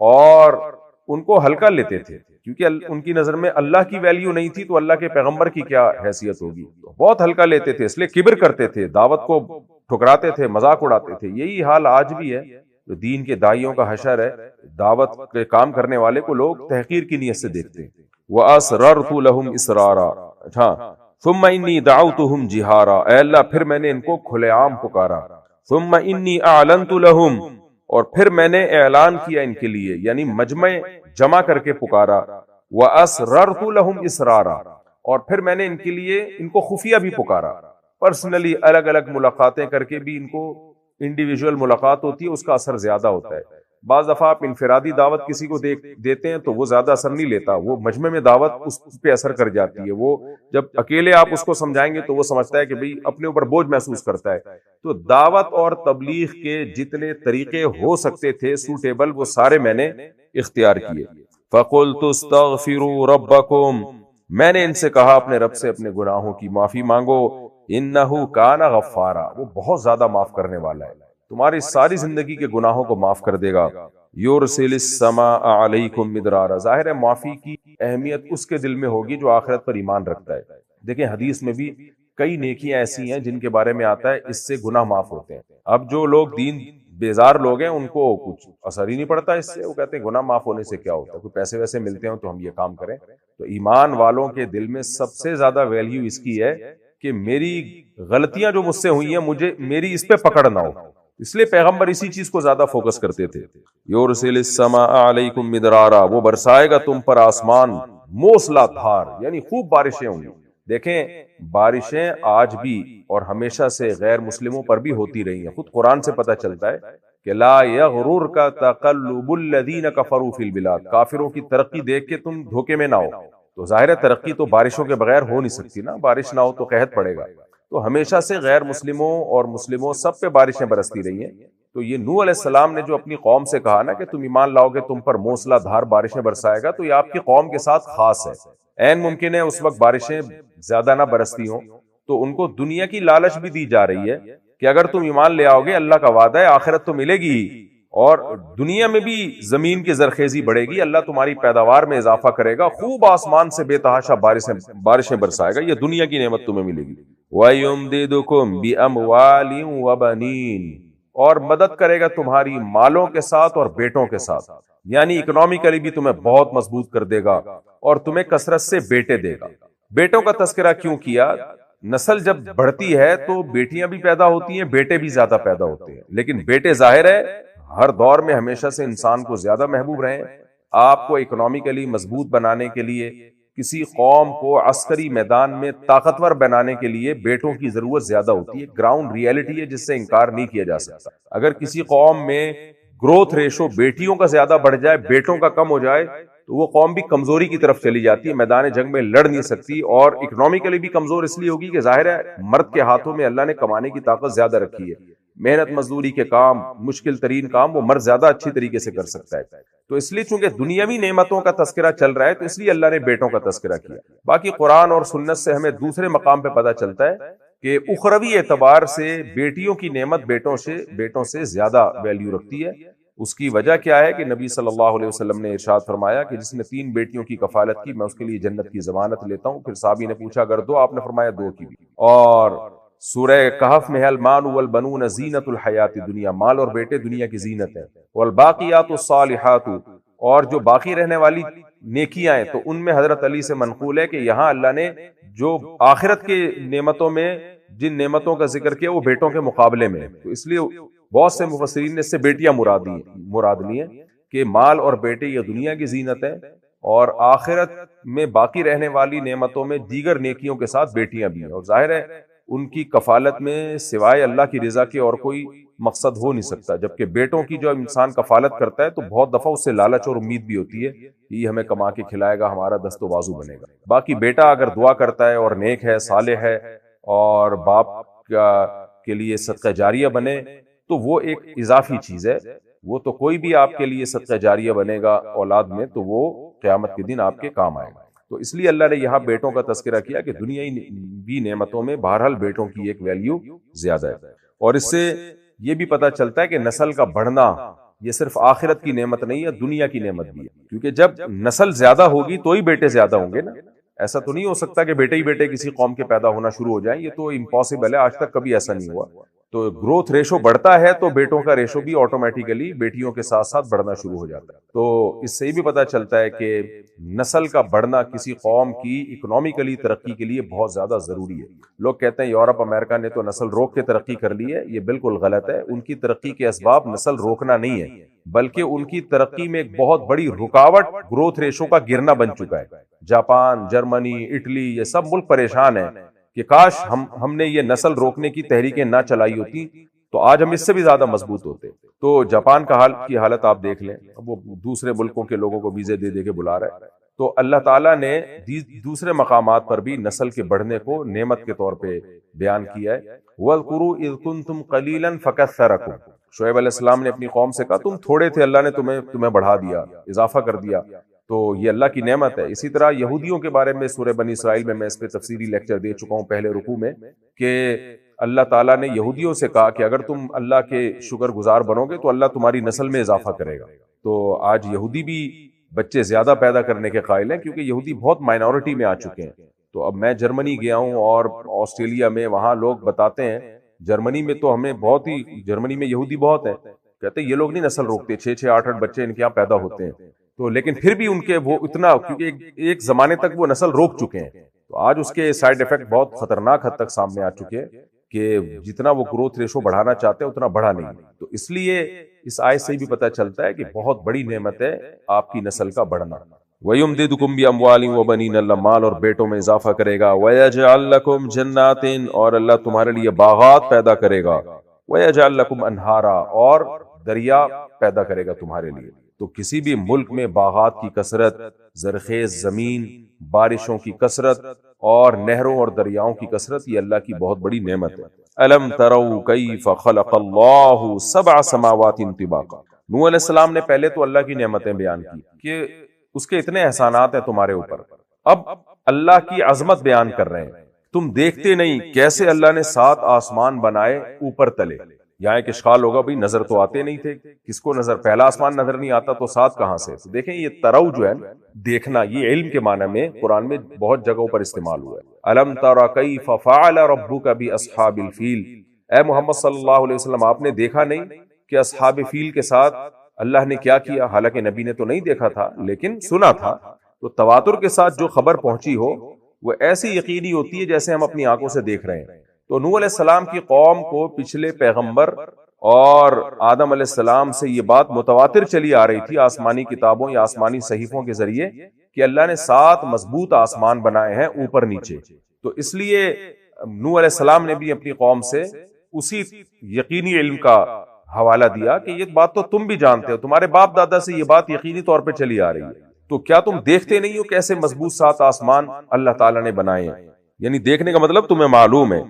اور ان کو ہلکا لیتے تھے، کیونکہ ان کی نظر میں اللہ کی ویلیو نہیں تھی تو اللہ کے پیغمبر کی کیا حیثیت ہوگی، بہت ہلکا لیتے تھے، اس لیے کبر کرتے تھے، دعوت کو ٹھکراتے تھے، مذاق اڑاتے تھے۔ یہی حال آج بھی ہے، جو دین کے داعیوں کا حشر ہے، دعوت کے کام کرنے والے کو لوگ تحقیر کی نیت سے دیکھتے ہیں۔ وَأَسْرَرْتُ لَهُمْ إِسْرَارًا، ہاں، ثُمَّ إِنِّي دَعَوْتُهُمْ جِهَارًا، اے اللہ پھر میں نے ان کو کھلے عام پکارا۔ ثُمَّ إِنِّي أَعْلَنْتُ لَهُمْ، اور پھر میں نے اعلان کیا ان کے لیے، یعنی مجمع جمع کر کے پکارا۔ وَأَسْرَرْتُ لَهُمْ إِسْرَارًا، اور پھر میں نے ان کے لیے ان کو خفیہ بھی پکارا، پرسنلی الگ الگ ملاقاتیں کر کے بھی ان کو، انڈیویجول ملاقات ہوتی ہے اس کا اثر زیادہ ہوتا ہے۔ بعض دفعہ آپ انفرادی دعوت کسی کو دیتے ہیں تو وہ زیادہ اثر نہیں لیتا، وہ مجمع میں دعوت اس پہ اثر کر جاتی ہے، وہ جب اکیلے آپ اس کو سمجھائیں گے تو وہ سمجھتا ہے کہ بھئی اپنے اوپر بوجھ محسوس کرتا ہے۔ تو دعوت اور تبلیغ کے جتنے طریقے ہو سکتے تھے سوٹیبل، وہ سارے میں نے اختیار کیے۔ فَقُلْتُ اسْتَغْفِرُوا رَبَّكُمْ، میں نے ان سے کہا اپنے رب سے اپنے گناہوں کی معافی مانگو، انہو کان غفارا، وہ بہت زیادہ معاف کرنے والا ہے، تمہاری ساری زندگی کے گناہوں کو معاف کر دے گا۔ یرسل السماء علیکم مدرارا، ظاہر ہے معافی کی اہمیت اس کے دل میں ہوگی جو آخرت پر ایمان رکھتا ہے۔ دیکھیں حدیث میں بھی کئی نیکیاں ایسی ہیں جن کے بارے میں آتا ہے اس سے گناہ معاف ہوتے ہیں۔ اب جو لوگ دین بیزار لوگ ہیں ان کو کچھ اثر ہی نہیں پڑتا اس سے، وہ کہتے ہیں گناہ معاف ہونے سے کیا ہوتا ہے، کوئی پیسے ویسے ملتے ہیں تو ہم یہ کام کریں۔ تو ایمان والوں کے دل میں سب سے زیادہ ویلیو اس کی ہے کہ میری غلطیاں جو مجھ سے ہوئی ہیں مجھے میری اس پہ پکڑ نہ ہو، اس لیے پیغمبر اسی چیز کو زیادہ فوکس کرتے تھے۔ یرسل السماء علیکم مدرارا، وہ برسائے گا تم پر آسمان موسلا دھار، یعنی خوب بارشیں ہوں گی۔ دیکھیں بارشیں آج بھی اور ہمیشہ سے غیر مسلموں پر بھی ہوتی رہی ہیں، خود قرآن سے پتہ چلتا ہے کہ لا یغررک تقلب الذین کفروا فی البلاد، کافروں کی ترقی دیکھ کے تم دھوکے میں نہ ہو. تو ظاہر ہے ترقی تو بارشوں کے بغیر ہو نہیں سکتی نا، بارش نہ ہو تو قحط پڑے گا. تو ہمیشہ سے غیر مسلموں اور مسلموں سب پہ بارشیں برستی رہی ہیں. تو یہ نوح علیہ السلام نے جو اپنی قوم سے کہا نا کہ تم ایمان لاؤ گے تم پر موسلا دھار بارشیں برسائے گا، تو یہ آپ کی قوم کے ساتھ خاص ہے. عین ممکن ہے اس وقت بارشیں زیادہ نہ برستی ہوں، تو ان کو دنیا کی لالچ بھی دی جا رہی ہے کہ اگر تم ایمان لے آؤ گے اللہ کا وعدہ ہے آخرت تو ملے گی، اور دنیا میں بھی زمین کی زرخیزی بڑھے گی، اللہ تمہاری پیداوار میں اضافہ کرے گا، خوب آسمان سے بے تحاشا بارشیں برسائے گا، یہ دنیا کی نعمت تمہیں ملے گی. وَيُمْدِدُكُمْ بِأَمْوَالٍ وَبَنِينَ، اور مدد کرے گا تمہاری مالوں کے ساتھ اور بیٹوں کے ساتھ، یعنی اکنومیکلی بھی تمہیں بہت مضبوط کر دے گا اور تمہیں کثرت سے بیٹے دے گا. بیٹوں کا تذکرہ کیوں کیا؟ نسل جب بڑھتی ہے تو بیٹیاں بھی پیدا ہوتی ہیں، بیٹے بھی زیادہ پیدا ہوتے ہیں، لیکن بیٹے ظاہر ہے ہر دور میں ہمیشہ سے انسان کو زیادہ محبوب رہے. آپ کو اکنومیکلی مضبوط بنانے کے لیے، کسی قوم کو عسکری میدان میں طاقتور بنانے کے لیے بیٹوں کی ضرورت زیادہ ہوتی ہے. گراؤنڈ ریئلٹی ہے جس سے انکار نہیں کیا جا سکتا. اگر کسی قوم میں گروتھ ریشو بیٹیوں کا زیادہ بڑھ جائے بیٹوں کا کم ہو جائے تو وہ قوم بھی کمزوری کی طرف چلی جاتی ہے، میدان جنگ میں لڑ نہیں سکتی، اور اکنومیکلی بھی کمزور اس لیے ہوگی کہ ظاہر ہے مرد کے ہاتھوں میں اللہ نے کمانے کی طاقت زیادہ رکھی ہے. محنت مزدوری کے کام، مشکل ترین کام وہ مرد زیادہ اچھی طریقے سے کر سکتا ہے. تو اس لیے چونکہ دنیاوی نعمتوں کا تذکرہ چل رہا ہے تو اس لیے اللہ نے بیٹوں کا تذکرہ کیا. باقی قرآن اور سنت سے ہمیں دوسرے مقام پہ پتہ چلتا ہے کہ اخروی اعتبار سے بیٹیوں کی نعمت بیٹوں سے زیادہ ویلیو رکھتی ہے. اس کی وجہ کیا ہے کہ نبی صلی اللہ علیہ وسلم نے ارشاد فرمایا کہ جس نے 3 بیٹیوں کی کفالت کی میں اس کے لیے جنت کی ضمانت لیتا ہوں. پھر صحابی نے پوچھا اگر 2؟ آپ نے فرمایا 2 کی بھی. اور سورہ کہف میں المال والبنون زینت الحیات الدنیا، مال اور بیٹے دنیا کی زینت ہے. والباقیات الصالحات، اور جو باقی رہنے والی نیکیاں ہیں تو ان میں حضرت علی سے منقول ہے کہ یہاں اللہ نے جو آخرت کے نعمتوں میں جن نعمتوں کا ذکر کیا وہ بیٹوں کے مقابلے میں، تو اس لیے بہت سے مفسرین نے اس سے بیٹیاں مراد لی ہیں کہ مال اور بیٹے یہ دنیا کی زینت ہے، اور آخرت میں باقی رہنے والی نعمتوں میں دیگر نیکیوں کے ساتھ بیٹیاں بھی ہیں. اور ظاہر ہے ان کی کفالت میں سوائے اللہ کی رضا کے اور کوئی مقصد ہو نہیں سکتا، جبکہ بیٹوں کی جو انسان کفالت کرتا ہے تو بہت دفعہ اس سے لالچ اور امید بھی ہوتی ہے کہ یہ ہمیں کما کے کھلائے گا، ہمارا دست و بازو بنے گا. باقی بیٹا اگر دعا کرتا ہے اور نیک ہے، صالح ہے، اور باپ کے لیے صدقہ جاریہ بنے تو وہ ایک اضافی چیز ہے. وہ تو کوئی بھی آپ کے لیے صدقہ جاریہ بنے گا اولاد میں تو وہ قیامت کے دن آپ کے کام آئے گا. تو اس لیے اللہ نے یہاں بیٹوں کا تذکرہ کیا کہ دنیائی بھی نعمتوں میں بہرحال بیٹوں کی ایک ویلیو زیادہ ہے. اور اس سے یہ بھی پتہ چلتا ہے کہ نسل کا بڑھنا یہ صرف آخرت کی نعمت نہیں ہے، دنیا کی نعمت بھی ہے. کیونکہ جب نسل زیادہ ہوگی تو ہی بیٹے زیادہ ہوں گے نا. ایسا تو نہیں ہو سکتا کہ بیٹے ہی بیٹے کسی قوم کے پیدا ہونا شروع ہو جائیں، یہ تو امپاسبل ہے، آج تک کبھی ایسا نہیں ہوا. تو گروتھ ریشو بڑھتا ہے تو بیٹوں کا ریشو بھی آٹومیٹیکلی بیٹیوں کے ساتھ ساتھ بڑھنا شروع ہو جاتا ہے. تو اس سے بھی پتہ چلتا ہے کہ نسل کا بڑھنا کسی قوم کی اکنومیکلی ترقی کے لیے بہت زیادہ ضروری ہے. لوگ کہتے ہیں یورپ امریکہ نے تو نسل روک کے ترقی کر لی ہے، یہ بالکل غلط ہے. ان کی ترقی کے اسباب نسل روکنا نہیں ہے، بلکہ ان کی ترقی میں ایک بہت بڑی رکاوٹ گروتھ ریشو کا گرنا بن چکا ہے. جاپان، جرمنی، اٹلی، یہ سب ملک پریشان ہیں کہ کاش ہم نے یہ نسل روکنے کی تحریکیں نہ چلائی ہوتی تو آج ہم اس سے بھی زیادہ مضبوط ہوتے. تو جاپان کی حالت آپ دیکھ لیں، وہ دوسرے ملکوں کے لوگوں کو ویزے دے کے بلا رہا ہے. تو اللہ تعالیٰ نے دوسرے مقامات پر بھی نسل کے بڑھنے کو نعمت کے طور پہ بیان کیا ہے. وَاذْكُرُوا إِذْ كُنْتُمْ قَلِيلًا فَكَثَّرَكُمْ، شعیب علیہ السلام نے اپنی قوم سے کہا تم تھوڑے تھے، اللہ نے تمہیں بڑھا دیا، اضافہ کر دیا. تو یہ اللہ کی نعمت ہے. اسی طرح یہودیوں کے بارے میں سورہ بنی اسرائیل میں اس پہ تفصیلی لیکچر دے چکا ہوں پہلے رکوع میں، کہ اللہ تعالیٰ نے یہودیوں سے کہا کہ اگر تم اللہ کے شکر گزار بنو گے تو اللہ تمہاری نسل میں اضافہ کرے گا. تو آج یہودی بھی بچے زیادہ پیدا کرنے کے قائل ہیں کیونکہ یہودی بہت مائنورٹی میں آ چکے ہیں. تو اب میں جرمنی گیا ہوں اور آسٹریلیا میں، وہاں لوگ بتاتے ہیں جرمنی میں تو جرمنی میں یہودی بہت ہیں، کہتے ہیں یہ لوگ نہیں نسل روکتے، 6 8 بچے ان کے یہاں پیدا ہوتے ہیں. تو لیکن پھر بھی ان کے وہ اتنا، کیونکہ ایک زمانے تک وہ نسل روک چکے ہیں تو آج اس کے سائیڈ ایفیکٹ بہت خطرناک حد تک سامنے آ چکے ہیں کہ جتنا وہ گروتھ ریشو بڑھانا چاہتے ہیں اتنا بڑھا نہیں. تو اس لیے اس آیت سے بھی پتہ چلتا ہے کہ بہت بڑی نعمت ہے آپ کی نسل کا بڑھنا. وَيُمْدِدُكُمْ بِأَمْوَالٍ وَبَنِينَ، اللہ مال اور بیٹوں میں اضافہ کرے گا. وَيَجْعَلْ لَكُمْ جَنَّاتٍ، اور اللہ تمہارے لیے باغات پیدا کرے گا. وَيَجْعَلْ لَكُمْ أَنْهَارًا، اور دریا پیدا کرے گا تمہارے لیے۔ تو کسی بھی ملک میں باغات کی کثرت، زرخیز زمین، بارشوں کی کثرت اور نہروں اور دریاؤں کی کثرت، یہ اللہ کی بہت بڑی نعمت ہے۔ الم تروا کیف خلق اللہ سبع سماوات طباقا، نوح علیہ السلام نے پہلے تو اللہ کی نعمتیں بیان کی کہ اس کے اتنے احسانات ہیں تمہارے اوپر، اب اللہ کی عظمت بیان کر رہے ہیں۔ تم دیکھتے نہیں کیسے اللہ نے 7 آسمان بنائے اوپر تلے۔ یہاں ایک اشکال ہوگا، بھئی نظر تو آتے نہیں تھے، کس کو نظر، پہلا آسمان نظر نہیں آتا تو 7 کہاں سے؟ تو دیکھیں یہ ترو جو ہے دیکھنا، یہ علم کے معنی میں قرآن میں بہت جگہوں پر استعمال ہوا ہے۔ الم تر کیف فعل ربک باصحاب الفیل، اے محمد صلی اللہ علیہ وسلم آپ نے دیکھا نہیں کہ اصحاب فیل کے ساتھ اللہ نے کیا کیا؟ حالانکہ نبی نے تو نہیں دیکھا تھا لیکن سنا تھا، تو تواتر کے ساتھ جو خبر پہنچی ہو وہ ایسی یقینی ہوتی ہے جیسے ہم اپنی آنکھوں سے دیکھ رہے ہیں۔ تو نوح علیہ السلام کی قوم کو پچھلے پیغمبر اور آدم علیہ السلام سے یہ بات متواتر چلی آ رہی تھی آسمانی کتابوں یا آسمانی صحیفوں کے ذریعے کہ اللہ نے 7 مضبوط آسمان بنائے ہیں اوپر نیچے۔ تو اس لیے نوح علیہ السلام نے بھی اپنی قوم سے اسی یقینی علم کا حوالہ دیا کہ یہ بات تو تم بھی جانتے ہو، تمہارے باپ دادا سے یہ بات یقینی طور پہ چلی آ رہی ہے، تو کیا تم دیکھتے نہیں ہو کیسے مضبوط 7 آسمان اللہ تعالیٰ نے بنائے ہیں؟ یعنی دیکھنے کا مطلب تمہیں معلوم ہے۔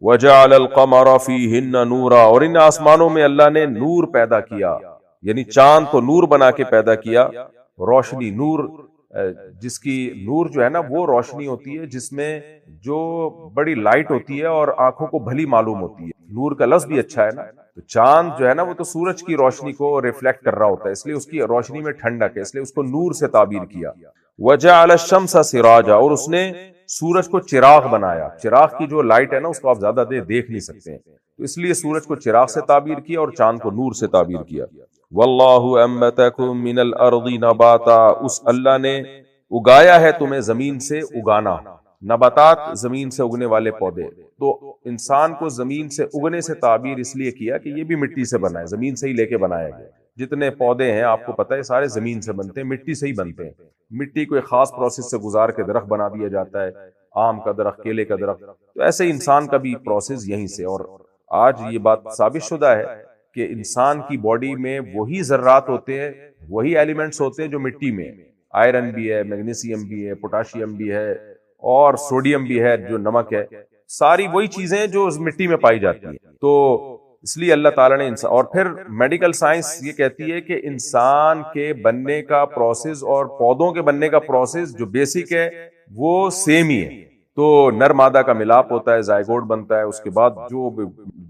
وَجَعَلَ الْقَمَرَ فِيهِنَّ نُورًا، اور ان آسمانوں میں اللہ نے نور پیدا کیا، یعنی چاند کو نور بنا کے پیدا کیا، روشنی، نور جس کی نور جو ہے نا وہ روشنی ہوتی ہے جس میں جو بڑی لائٹ ہوتی ہے اور آنکھوں کو بھلی معلوم ہوتی ہے، نور کا لفظ بھی اچھا ہے نا۔ تو چاند جو ہے نا وہ تو سورج کی روشنی کو ریفلیکٹ کر رہا ہوتا ہے، اس لیے اس کی روشنی میں ٹھنڈک ہے، اس لیے اس کو نور سے تعبیر کیا۔ وَجَعَلَ الشَّمْسَ سِرَاجًا، اور اس نے سورج کو چراغ بنایا۔ چراغ کی جو لائٹ ہے نا اس کو آپ زیادہ دیر دیکھ نہیں سکتے ہیں، تو اس لیے سورج کو چراغ سے تعبیر کیا اور چاند کو نور سے تعبیر کیا۔ وَاللَّهُ أَنبَتَكُم مِّنَ الْأَرْضِ نَبَاتًا، اس اللہ نے اگایا ہے تمہیں زمین سے اگانا، نباتات زمین سے اگنے والے پودے۔ تو انسان کو زمین سے اگنے سے تعبیر اس لیے کیا کہ یہ بھی مٹی سے بنا ہے، زمین سے ہی لے کے بنایا گیا۔ جتنے پودے ہیں آپ کو پتہ ہے سارے زمین سے بنتے ہیں، مٹی سے ہی بنتے ہیں۔ مٹی کو ایک خاص پروسیس سے گزار کے درخت بنا دیا جاتا ہے، آم کا درخت، کیلے کا درخت، تو ایسے انسان کا بھی پروسیس یہیں سے۔ اور آج یہ بات ثابت شدہ ہے کہ انسان کی باڈی میں وہی ذرات ہوتے ہیں، وہی ایلیمنٹس ہوتے ہیں جو مٹی میں، آئرن بھی ہے، میگنیسیم بھی ہے، پوٹاشیم بھی ہے اور سوڈیم بھی ہے جو نمک ہے، ساری وہی چیزیں جو مٹی میں پائی جاتی ہیں۔ تو اس لیے اللہ تعالیٰ نے انسان، اور پھر میڈیکل سائنس یہ کہتی ہے کہ انسان کے بننے کا پروسیس اور پودوں کے بننے کا پروسیس جو بیسک ہے وہ سیم ہی ہے۔ تو نر مادہ کا ملاپ ہوتا ہے، زائگوٹ بنتا ہے، اس کے بعد جو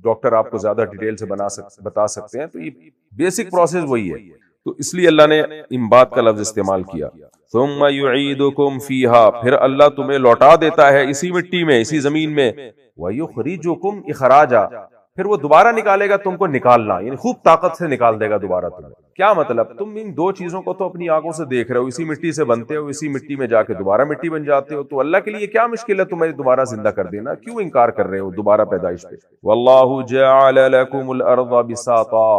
ڈاکٹر آپ کو زیادہ ڈیٹیل سے بتا سکتے ہیں، تو یہ بیسک پروسیس وہی ہے۔ تو اس لیے اللہ نے انبات کا لفظ استعمال کیا۔ ثم یعیدکم فیہا، پھر اللہ تمہیں لوٹا دیتا ہے اسی مٹی میں، اسی زمین میں، ویخرجکم اخراجا، پھر وہ دوبارہ نکالے گا تم کو نکالنا، یعنی خوب طاقت سے نکال دے گا دوبارہ تمہیں۔ کیا مطلب؟ تم ان 2 چیزوں کو تو اپنی آنکھوں سے دیکھ رہے ہو، اسی مٹی سے بنتے ہو، اسی مٹی میں جا کے دوبارہ مٹی بن جاتے ہو، تو اللہ کے لیے کیا مشکل ہے تمہیں دوبارہ زندہ کر دینا؟ کیوں انکار کر رہے ہو دوبارہ پیدائش پہ؟ واللہ جعل لکم الارض بساطا،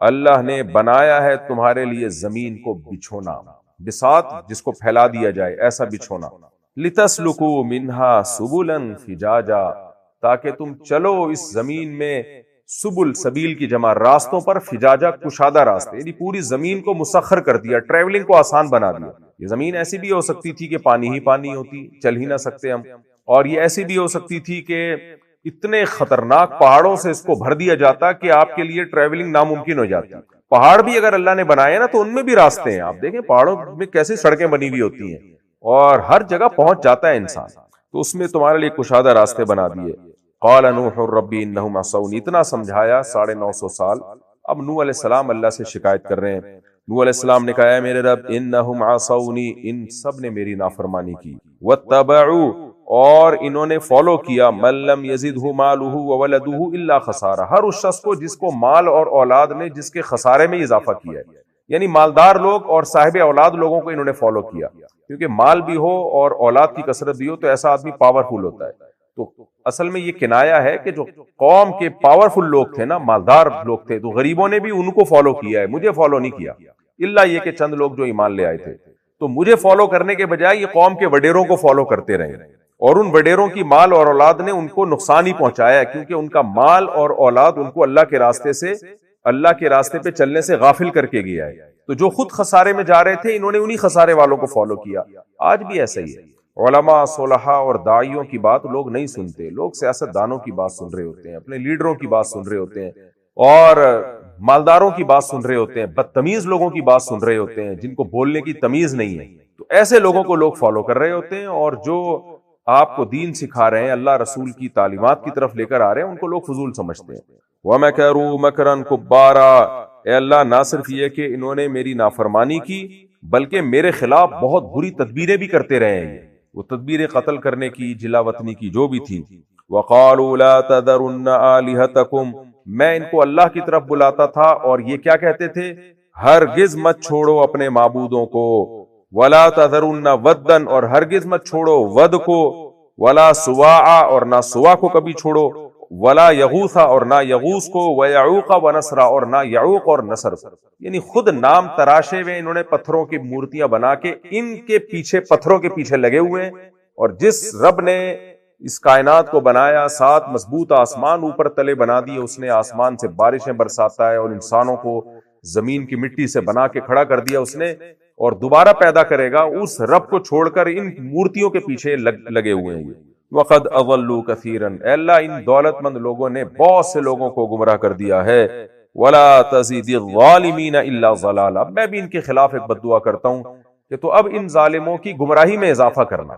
اللہ نے بنایا ہے تمہارے لیے زمین کو بچھونا، بساط جس کو پھیلا دیا جائے ایسا بچھونا، لتسلکوا منہا سبلا فجاجا، تاکہ تم چلو اس زمین میں، سبل سبیل کی جمع راستوں پر، فجاجا کشادہ راستے، یعنی پوری زمین کو مسخر کر دیا، ٹریولنگ کو آسان بنا دیا۔ یہ زمین ایسی بھی ہو سکتی تھی کہ پانی ہی پانی ہوتی، چل ہی نہ سکتے ہم، اور یہ ایسی بھی ہو سکتی تھی کہ اتنے خطرناک پہاڑوں سے اس کو بھر دیا جاتا کہ آپ کے لیے ٹریولنگ ناممکن ہو جاتی۔ پہاڑ بھی اگر اللہ نے بنائے نا تو ان میں بھی راستے ہیں، آپ دیکھیں پہاڑوں میں کیسے سڑکیں بنی ہوئی ہوتی ہیں اور ہر جگہ پہنچ جاتا ہے انسان، تو اس میں تمہارے لیے کشادہ راستے بنا دیے۔ قال نوح ربی انہم عصونی، اتنا سمجھایا 950 سال، اب نوح علیہ السلام اللہ سے شکایت کر رہے ہیں۔ نوح علیہ السلام نے کہا ہے میرے رب انہم عصونی، ان سب نے میری نافرمانی کی، واتبعوا، اور انہوں نے فالو کیا، من لم یزدہ مالہ وولدہ الا خسارہ، ہر اس شخص کو جس کو مال اور اولاد نے جس کے خسارے میں اضافہ کیا ہے، یعنی مالدار لوگ اور صاحب اولاد لوگوں کو انہوں نے فالو کیا، کیونکہ مال بھی ہو اور اولاد کی کثرت بھی ہو تو ایسا آدمی پاورفل ہوتا ہے۔ تو اصل میں یہ کنایا ہے کہ جو قوم کے پاورفل لوگ تھے نا، مالدار لوگ تھے، تو غریبوں نے بھی ان کو فالو کیا ہے، مجھے فالو نہیں کیا، الا یہ کہ چند لوگ جو ایمان لے آئے تھے، تو مجھے فالو کرنے کے بجائے یہ قوم کے وڈیروں کو فالو کرتے رہے، اور ان وڈیروں کی مال اور اولاد نے ان کو نقصان ہی پہنچایا ہے، کیونکہ ان کا مال اور اولاد ان کو اللہ کے راستے سے اللہ کے راستے پہ چلنے سے غافل کر کے گیا ہے. تو جو خود خسارے میں جا رہے تھے انہوں نے انہی خسارے والوں کو فالو کیا. آج بھی ایسا ہی ہے. علماء، صلحاء اور داعیوں کی بات لوگ نہیں سنتے. لوگ سیاست دانوں کی بات سن رہے ہوتے ہیں، اپنے لیڈروں کی بات سن رہے ہوتے ہیں، اور مالداروں کی بات سن رہے ہوتے ہیں، بدتمیز لوگوں کی بات سن رہے ہوتے ہیں جن کو بولنے کی تمیز نہیں ہے. تو ایسے لوگوں کو لوگ فالو کر رہے ہوتے ہیں، اور جو آپ کو دین سکھا رہے ہیں، اللہ رسول کی تعلیمات کی طرف لے کر آ رہے ہیں، ان کو لوگ فضول سمجھتے ہیں. وَمَكَرُوا مَكْرًا كُبَّارًا، اے اللہ نہ صرف یہ کہ انہوں نے میری نافرمانی کی بلکہ میرے خلاف بہت بری تدبیریں بھی کرتے رہے ہیں. وہ تدبیریں قتل کرنے کی، جلا وطنی کی، جو بھی تھی. وَقَالُوا لَا تَذَرُنَّ آلِهَتَكُمْ، میں ان کو اللہ کی طرف بلاتا تھا اور یہ کیا کہتے تھے؟ ہرگز مت چھوڑو اپنے معبودوں کو. وَلَا تَذَرُنَّ وَدًّا، اور ہرگز مت چھوڑو ود کو. وَلَا سُوَاعًا، اور نہ سوا کو کبھی چھوڑو. وَلَا یغوث، اور نہ یغوث کو. وَیعوق وَنَسْرَ، اور نہ یعوق اور نصر. یعنی خود نام تراشے ہوئے انہوں نے پتھروں کی مورتیاں بنا کے ان کے پیچھے، پتھروں کے پیچھے لگے ہوئے ہیں. اور جس رب نے اس کائنات کو بنایا، 7 مضبوط آسمان اوپر تلے بنا دیے، اس نے آسمان سے بارشیں برساتا ہے، اور انسانوں کو زمین کی مٹی سے بنا کے کھڑا کر دیا اس نے، اور دوبارہ پیدا کرے گا. اس رب کو چھوڑ کر ان مورتیوں کے پیچھے لگے ہوئے ہیں. وَقَدْ أَضَلُّوا كَثِيرًا، اے اللہ ان دولت مند لوگوں نے بہت سے لوگوں کو گمراہ کر دیا ہے. وَلَا تَزِدِ الظَّالِمِينَ إِلَّا ضَلَالًا، میں بھی ان کے خلاف ایک بد دعا کرتا ہوں کہ تو اب ان ظالموں کی گمراہی میں اضافہ کرنا.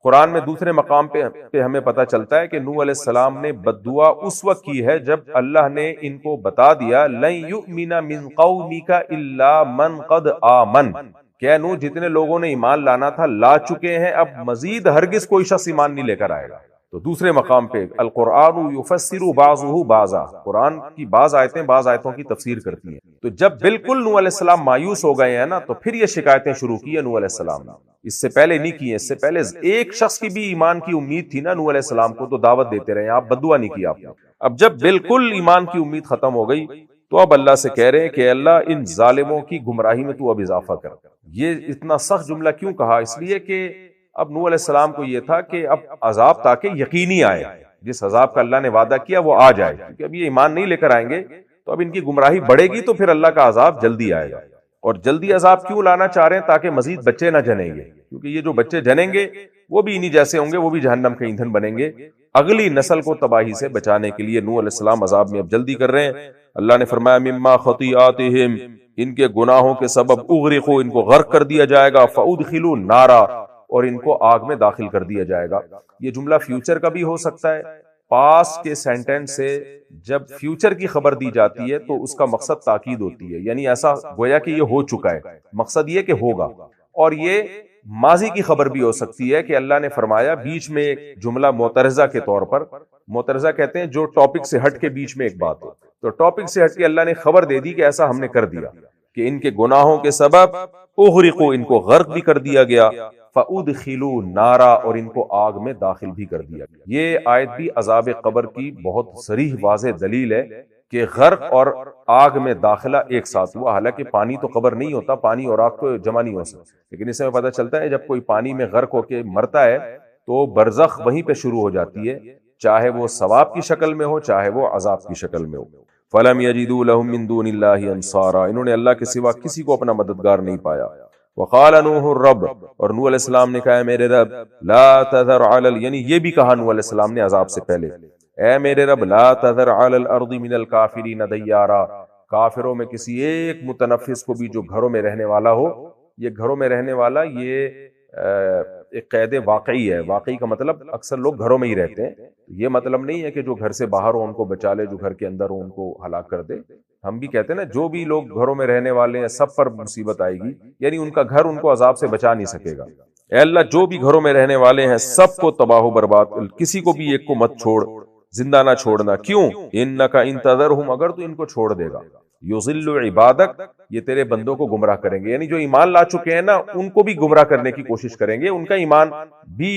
قرآن میں دوسرے مقام پہ ہمیں پتہ چلتا ہے کہ نوح علیہ السلام نے بد دعا اس وقت کی ہے جب اللہ نے ان کو بتا دیا لَن يُؤْمِنَ مِن قَوْمِكَ إِلَّا مَن قَدْ آمَنَ، کہ نوح جتنے لوگوں نے ایمان لانا تھا لا چکے ہیں، اب مزید ہرگز کوئی شخص ایمان نہیں لے کر آئے گا. تو دوسرے مقام پہ القرآن یفسر بعضہ بعضا، قرآن کی بعض آیتیں بعض آیتوں کی تفسیر کرتی ہیں. تو جب بالکل نوح علیہ السلام مایوس ہو گئے ہیں نا، تو پھر یہ شکایتیں شروع کی ہیں نوح علیہ السلام نے. اس سے پہلے نہیں کی ہیں. اس سے پہلے ایک شخص کی بھی ایمان کی امید تھی نا نوح علیہ السلام کو، تو دعوت دیتے رہے، آپ بد دعا نہیں کی آپ نے. اب جب بالکل ایمان کی امید ختم ہو گئی تو اب اللہ سے کہہ رہے ہیں کہ اللہ ان ظالموں کی گمراہی میں تو اب اضافہ کر. یہ اتنا سخت جملہ کیوں کہا؟ اس لیے کہ اب نوح علیہ السلام کو یہ تھا کہ اب عذاب تاکہ یقینی آئے، جس عذاب کا اللہ نے وعدہ کیا وہ آ جائے، کیونکہ اب یہ ایمان نہیں لے کر آئیں گے تو اب ان کی گمراہی بڑھے گی، تو پھر اللہ کا عذاب جلدی آئے گا. اور جلدی عذاب کیوں لانا چاہ رہے ہیں؟ تاکہ مزید بچے نہ جنیں گے، کیونکہ یہ جو بچے جنیں گے وہ بھی انہی جیسے ہوں گے، وہ بھی جہنم کے ایندھن بنیں گے. اگلی نسل کو تباہی سے بچانے کے لیے نوح علیہ السلام عذاب میں اب جلدی کر رہے ہیں. اللہ نے فرمایا مما خطیئاتہم، ان کے گناہوں کے سبب اغرقوا، ان کو غرق کر دیا جائے گا. فادخلوا نارا، اور ان کو آگ میں داخل کر دیا جائے گا. یہ جملہ فیوچر کا بھی ہو سکتا ہے. پاسٹ کے سینٹینس سے جب فیوچر کی خبر دی جاتی ہے تو اس کا مقصد تاکید ہوتی ہے، یعنی ایسا گویا کہ یہ ہو چکا ہے، مقصد یہ کہ ہوگا. اور یہ ماضی کی خبر بھی ہو سکتی ہے کہ اللہ نے فرمایا بیچ میں ایک جملہ معترضہ کے طور پر، معترضہ کہتے ہیں جو ٹاپک سے ہٹ کے بیچ میں ایک بات ہو، تو ٹاپک سے ہٹ کے اللہ نے خبر دے دی کہ ایسا ہم نے کر دیا کہ ان کے گناہوں کے سبب اغرقوا، ان کو غرق بھی کر دیا گیا. فَأُدْخِلُوا نَارًا، اور ان کو آگ میں داخل بھی کر دیا. یہ آیت بھی عذاب قبر کی بہت صریح واضح دلیل ہے کہ غرق اور آگ میں داخلہ ایک ساتھ ہوا. حالانکہ پانی تو قبر نہیں ہوتا، پانی اور آگ تو جمع نہیں ہو سکتا، لیکن اس سے پتہ چلتا ہے جب کوئی پانی میں غرق ہو کے مرتا ہے تو برزخ وہیں پہ شروع ہو جاتی ہے، چاہے وہ ثواب کی شکل میں ہو چاہے وہ عذاب کی شکل میں ہو. فَلَمْ يَجِدُوا لَهُم مِّن دُونِ اللَّهِ أَنصَارًا، انہوں نے اللہ کے سوا کسی کو اپنا مددگار نہیں پایا. وقال نوح الرب، اور نوح علیہ السلام نے کہا میرے رب لا تذر علی، یعنی یہ بھی کہا نوح علیہ السلام نے عذاب سے پہلے، اے میرے رب لا تذر علی الارض من الکافرین دیارا، کافروں میں کسی ایک متنفس کو بھی جو گھروں میں رہنے والا ہو. یہ گھروں میں رہنے والا یہ ایک قید واقعی ہے. واقعی کا مطلب اکثر لوگ گھروں میں ہی رہتے ہیں، یہ مطلب نہیں ہے کہ جو گھر سے باہر ہو ان کو بچا لے، جو گھر کے اندر ہو ان کو ہلاک کر دے. ہم بھی کہتے ہیں نا جو بھی لوگ گھروں میں رہنے والے ہیں سب پر مصیبت آئے گی، یعنی ان کا گھر ان کو عذاب سے بچا نہیں سکے گا. اے اللہ جو بھی گھروں میں رہنے والے ہیں سب کو تباہ و برباد، کسی کو بھی ایک کو مت چھوڑ، زندہ نہ چھوڑنا. کیوں؟ انک ان تذرہم، اگر تو ان کو چھوڑ دے گا، یضل عبادک، یہ تیرے بندوں کو گمراہ کریں گے، یعنی جو ایمان لا چکے ہیں نا ان کو بھی گمراہ کرنے کی کوشش کریں گے، ان کا ایمان بھی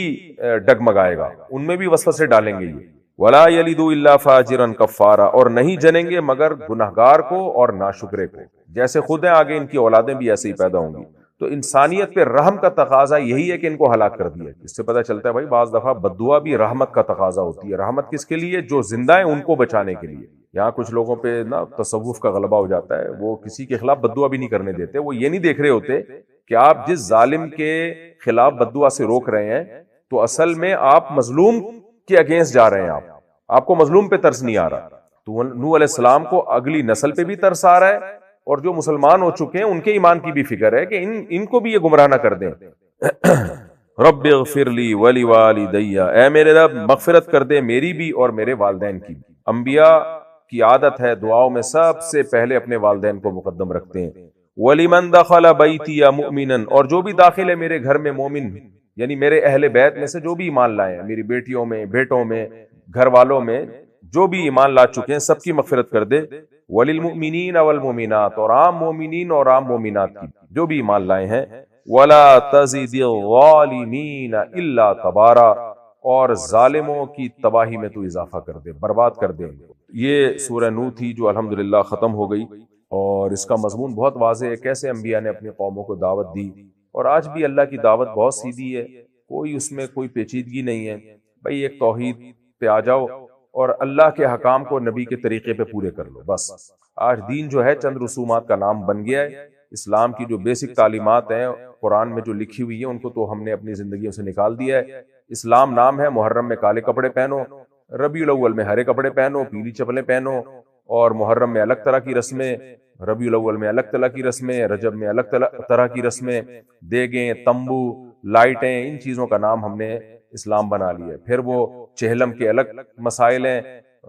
ڈگمگائے گا، ان میں بھی وسوسے ڈالیں گے. یہ ولا یلدوا الا فاجرا کفارا، اور نہیں جنیں گے مگر گنہگار کو اور ناشکرے کو. جیسے خود ہیں آگے ان کی اولادیں بھی ایسے ہی پیدا ہوں گی. تو انسانیت پہ رحم کا تقاضا یہی ہے کہ ان کو ہلاک کر دیا. اس سے پتہ چلتا ہے بھائی بعض دفعہ بد دعا بھی رحمت کا تقاضا ہوتی ہے. رحمت کس کے لیے؟ جو زندہ ہیں ان کو بچانے کے لیے. یہاں کچھ لوگوں پہ نا تصوف کا غلبہ ہو جاتا ہے، وہ کسی کے خلاف بد دعا بھی نہیں کرنے دیتے، وہ یہ نہیں دیکھ رہے ہوتے کہ آپ جس ظالم کے خلاف بد دعا سے روک رہے ہیں تو اصل میں آپ مظلوم کے اگینسٹ جا رہے ہیں، آپ کو مظلوم پہ ترس نہیں آ رہا۔ تو نوح علیہ السلام کو اگلی نسل پہ بھی ترس آ رہا ہے، اور جو مسلمان ہو چکے ہیں ان کے ایمان کی بھی فکر ہے کہ ان کو بھی یہ گمراہ نہ کر دیں۔ رب اغفر لی ولی والدی، اے میرے رب مغفرت کر دے میری بھی اور میرے والدین کی بھی۔ انبیاء کی عادت ہے دعاؤں میں سب سے پہلے اپنے والدین کو مقدم رکھتے ہیں۔ وَلِمَنْ دَخَلَ بَيْتِيَ مُؤْمِنًا، اور جو بھی داخل ہے میرے گھر میں مومن، یعنی میرے اہل بیت میں سے جو بھی ایمان لائے ہیں، میری بیٹیوں میں، بیٹوں میں، گھر والوں میں جو بھی ایمان لا چکے ہیں، سب کی مغفرت کر دے۔ وَلِلْمُؤْمِنِينَ وَالْمُؤْمِنَاتِ، اور عام مومنین اور عام مومنات کی جو بھی ایمان لائے ہیں۔ وَلَا تَزِدِ الظَّالِمِينَ إِلَّا تَبَارًا، اور ظالموں کی تباہی میں تو اضافہ کر دے، برباد کر دے۔ یہ سورہ نوح تھی جو الحمدللہ ختم ہو گئی، اور اس کا مضمون بہت واضح ہے، کیسے انبیاء نے اپنی قوموں کو دعوت دی، اور آج بھی اللہ کی دعوت بہت سیدھی ہے، کوئی اس میں کوئی پیچیدگی نہیں ہے، بھئی ایک توحید پہ آ جاؤ اور اللہ کے حکام کو نبی کے طریقے پہ پورے کر لو بس۔ آج دین جو ہے چند رسومات کا نام بن گیا ہے، اسلام کی جو بیسک تعلیمات ہیں قرآن میں جو لکھی ہوئی ہیں ان کو تو ہم نے اپنی زندگیوں سے نکال دیا ہے۔ اسلام نام ہے، محرم میں کالے کپڑے پہنو، ربیع الاول میں ہرے کپڑے پہنو، پیلی چپلیں پہنو، اور محرم میں الگ طرح کی رسمیں، ربیع الاول میں الگ طرح کی رسمیں، رجب میں الگ طرح کی رسمیں، دیگیں، تمبو، لائٹیں، ان چیزوں کا نام ہم نے اسلام بنا لیا ہے۔ پھر وہ چہلم کے الگ مسائل ہیں،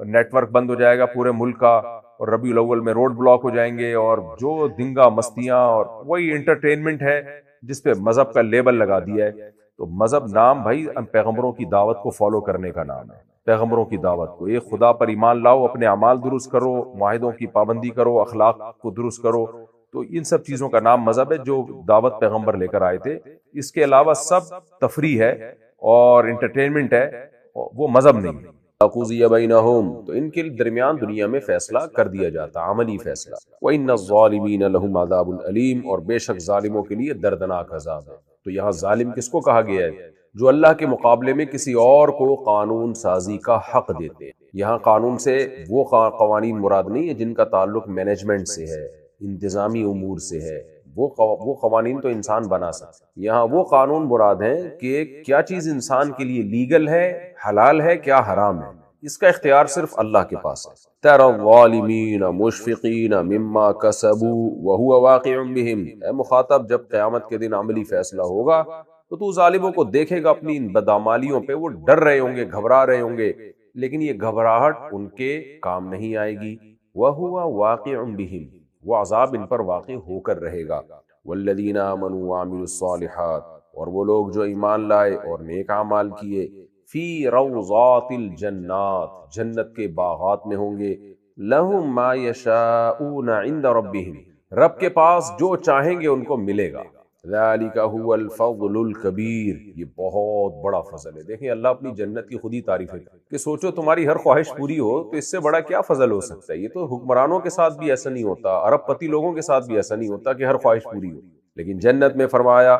نیٹ ورک بند ہو جائے گا پورے ملک کا، اور ربیع الاول میں روڈ بلاک ہو جائیں گے، اور جو دنگا مستیاں، اور وہی انٹرٹینمنٹ ہے جس پہ مذہب کا لیبل لگا دیا ہے۔ تو مذہب نام بھائی پیغمبروں کی دعوت کو فالو کرنے کا نام ہے، پیغمبروں کی دعوت کو، ایک خدا پر ایمان لاؤ، اپنے اعمال درست کرو، معاہدوں کی پابندی کرو، اخلاق کو درست کرو، تو ان سب چیزوں کا نام مذہب ہے جو دعوت پیغمبر لے کر آئے تھے۔ اس کے علاوہ سب تفریح ہے اور انٹرٹینمنٹ ہے، وہ مذہب نہیں۔ قضی بینہم، تو ان کے درمیان دنیا میں فیصلہ کر دیا جاتا، عملی فیصلہ۔ وَإِنَّ الظَّالِمِينَ لَهُمْ عَذَابٌ أَلِيمٌ، اور بے شک ظالموں کے لیے دردناک عذاب ہے۔ تو یہاں ظالم کس کو کہا گیا ہے؟ جو اللہ کے مقابلے میں کسی اور کو قانون سازی کا حق دیتے ہیں۔ یہاں قانون سے وہ قوانین مراد نہیں ہے جن کا تعلق مینجمنٹ سے ہے، انتظامی امور سے ہے، وہ قوانین تو انسان بنا سکتا۔ یہاں وہ قانون مراد ہیں کہ کیا چیز انسان کے لیے لیگل ہے، حلال ہے، کیا حرام ہے، اس کا اختیار صرف اللہ کے پاس ہے۔ تَرَى الظَّالِمِينَ مُشْفِقِينَ مِمَّا كَسَبُوا وَهُوَ واقع بِهِمْ، اے مخاطب جب قیامت کے دن عملی فیصلہ ہوگا تو ظالموں کو دیکھے گا اپنی ان بدعمالیوں پہ، وہ ڈر رہے ہوں گے، گھبرا رہے ہوں گے، لیکن یہ گھبراہٹ ان کے کام نہیں آئے گی۔ وَهُوَ واقع بِهِمْ، وہ عذاب ان پر واقع ہو کر رہے گا۔ وَالَّذِينَ آمَنُوا وَعَمِلُوا الصَّالِحَاتِ، اور وہ لوگ جو ایمان لائے اور نیک اعمال کیے، فی روضات الجنات، جنت کے باغات میں ہوں گے، لہم ما یشاؤون عند ربہم، رب کے پاس جو چاہیں گے ان کو ملے گا۔ ذالک هو الفضل الکبیر، یہ بہت بڑا فضل ہے۔ دیکھیں اللہ اپنی جنت کی خود ہی تعریف ہے کہ سوچو تمہاری ہر خواہش پوری ہو تو اس سے بڑا کیا فضل ہو سکتا ہے۔ یہ تو حکمرانوں کے ساتھ بھی ایسا نہیں ہوتا، ارب پتی لوگوں کے ساتھ بھی ایسا نہیں ہوتا کہ ہر خواہش پوری ہو، لیکن جنت میں فرمایا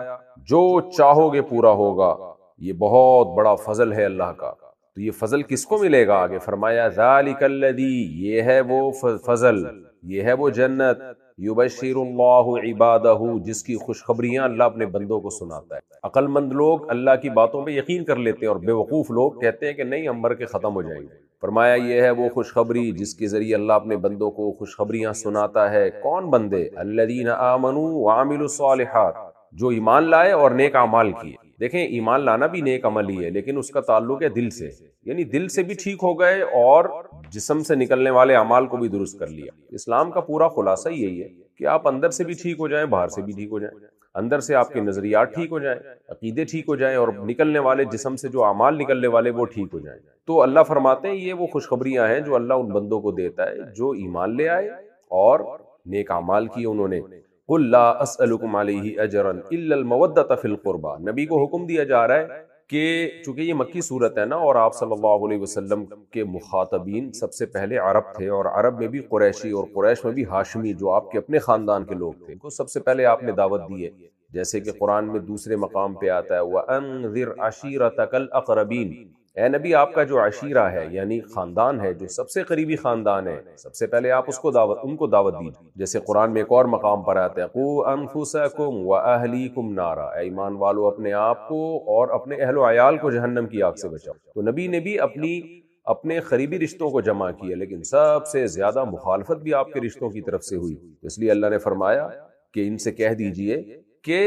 جو چاہو گے پورا ہوگا۔ یہ بہت بڑا فضل ہے اللہ کا۔ تو یہ فضل کس کو ملے گا؟ آگے فرمایا ذالک الذی، یہ ہے وہ فضل، یہ ہے وہ جنت، یبشر اللہ عبادہ، جس کی خوشخبریاں اللہ اپنے بندوں کو سناتا ہے۔ عقل مند لوگ اللہ کی باتوں پہ یقین کر لیتے ہیں، اور بے وقوف لوگ کہتے ہیں کہ نہیں ہم مر کے ختم ہو جائیں گے۔ فرمایا یہ ہے وہ خوشخبری جس کے ذریعے اللہ اپنے بندوں کو خوشخبریاں سناتا ہے۔ کون بندے؟ الذین آمنوا وعملوا الصالحات، جو ایمان لائے اور نیک اعمال کیے۔ دیکھیں ایمان لانا بھی نیک عمل ہی ہے، لیکن اس کا تعلق ہے دل سے، یعنی دل سے بھی ٹھیک ہو گئے اور جسم سے نکلنے والے اعمال کو بھی درست کر لیا۔ اسلام کا پورا خلاصہ یہی ہے کہ آپ اندر سے بھی ٹھیک ہو جائیں، باہر سے بھی ٹھیک ہو جائیں، اندر سے آپ کے نظریات ٹھیک ہو جائیں، عقیدے ٹھیک ہو جائیں، اور نکلنے والے جسم سے جو اعمال نکلنے والے وہ ٹھیک ہو جائیں۔ تو اللہ فرماتے ہیں یہ وہ خوشخبریاں ہیں جو اللہ ان بندوں کو دیتا ہے جو ایمان لے آئے اور نیک اعمال کیے انہوں نے۔ قُلْ لَا أَسْأَلُكُمْ عَلَيْهِ أَجْرًا إِلَّا الْمَوَدَّةَ فِي الْقُرْبَى، نبی کو حکم دیا جا رہا ہے کہ چونکہ یہ مکی صورت ہے نا، اور آپ صلی اللہ علیہ وسلم کے مخاطبین سب سے پہلے عرب تھے، اور عرب میں بھی قریشی، اور قریش میں بھی ہاشمی جو آپ کے اپنے خاندان کے لوگ تھے، تو سب سے پہلے آپ نے دعوت دی ہے، جیسے کہ قرآن میں دوسرے مقام پہ آتا ہے وَأَنذِرْ عَشِيرَتَكَ الْأَقْرَبِينَ، اے نبی آپ کا جو عشیرہ ہے یعنی خاندان ہے، جو سب سے قریبی خاندان ہے، سب سے پہلے آپ ان کو دعوت دیجیے. جیسے قرآن میں ایک اور مقام پر آتا ہے قُوا أَنفُسَكُمْ وَأَهْلِيكُمْ نَارًا، اے ایمان والو اپنے آپ کو اور اپنے اہل و عیال کو جہنم کی آگ سے بچاؤ. تو نبی نے بھی اپنے قریبی رشتوں کو جمع کیا، لیکن سب سے زیادہ مخالفت بھی آپ کے رشتوں کی طرف سے ہوئی. اس لیے اللہ نے فرمایا کہ ان سے کہہ دیجئے کہ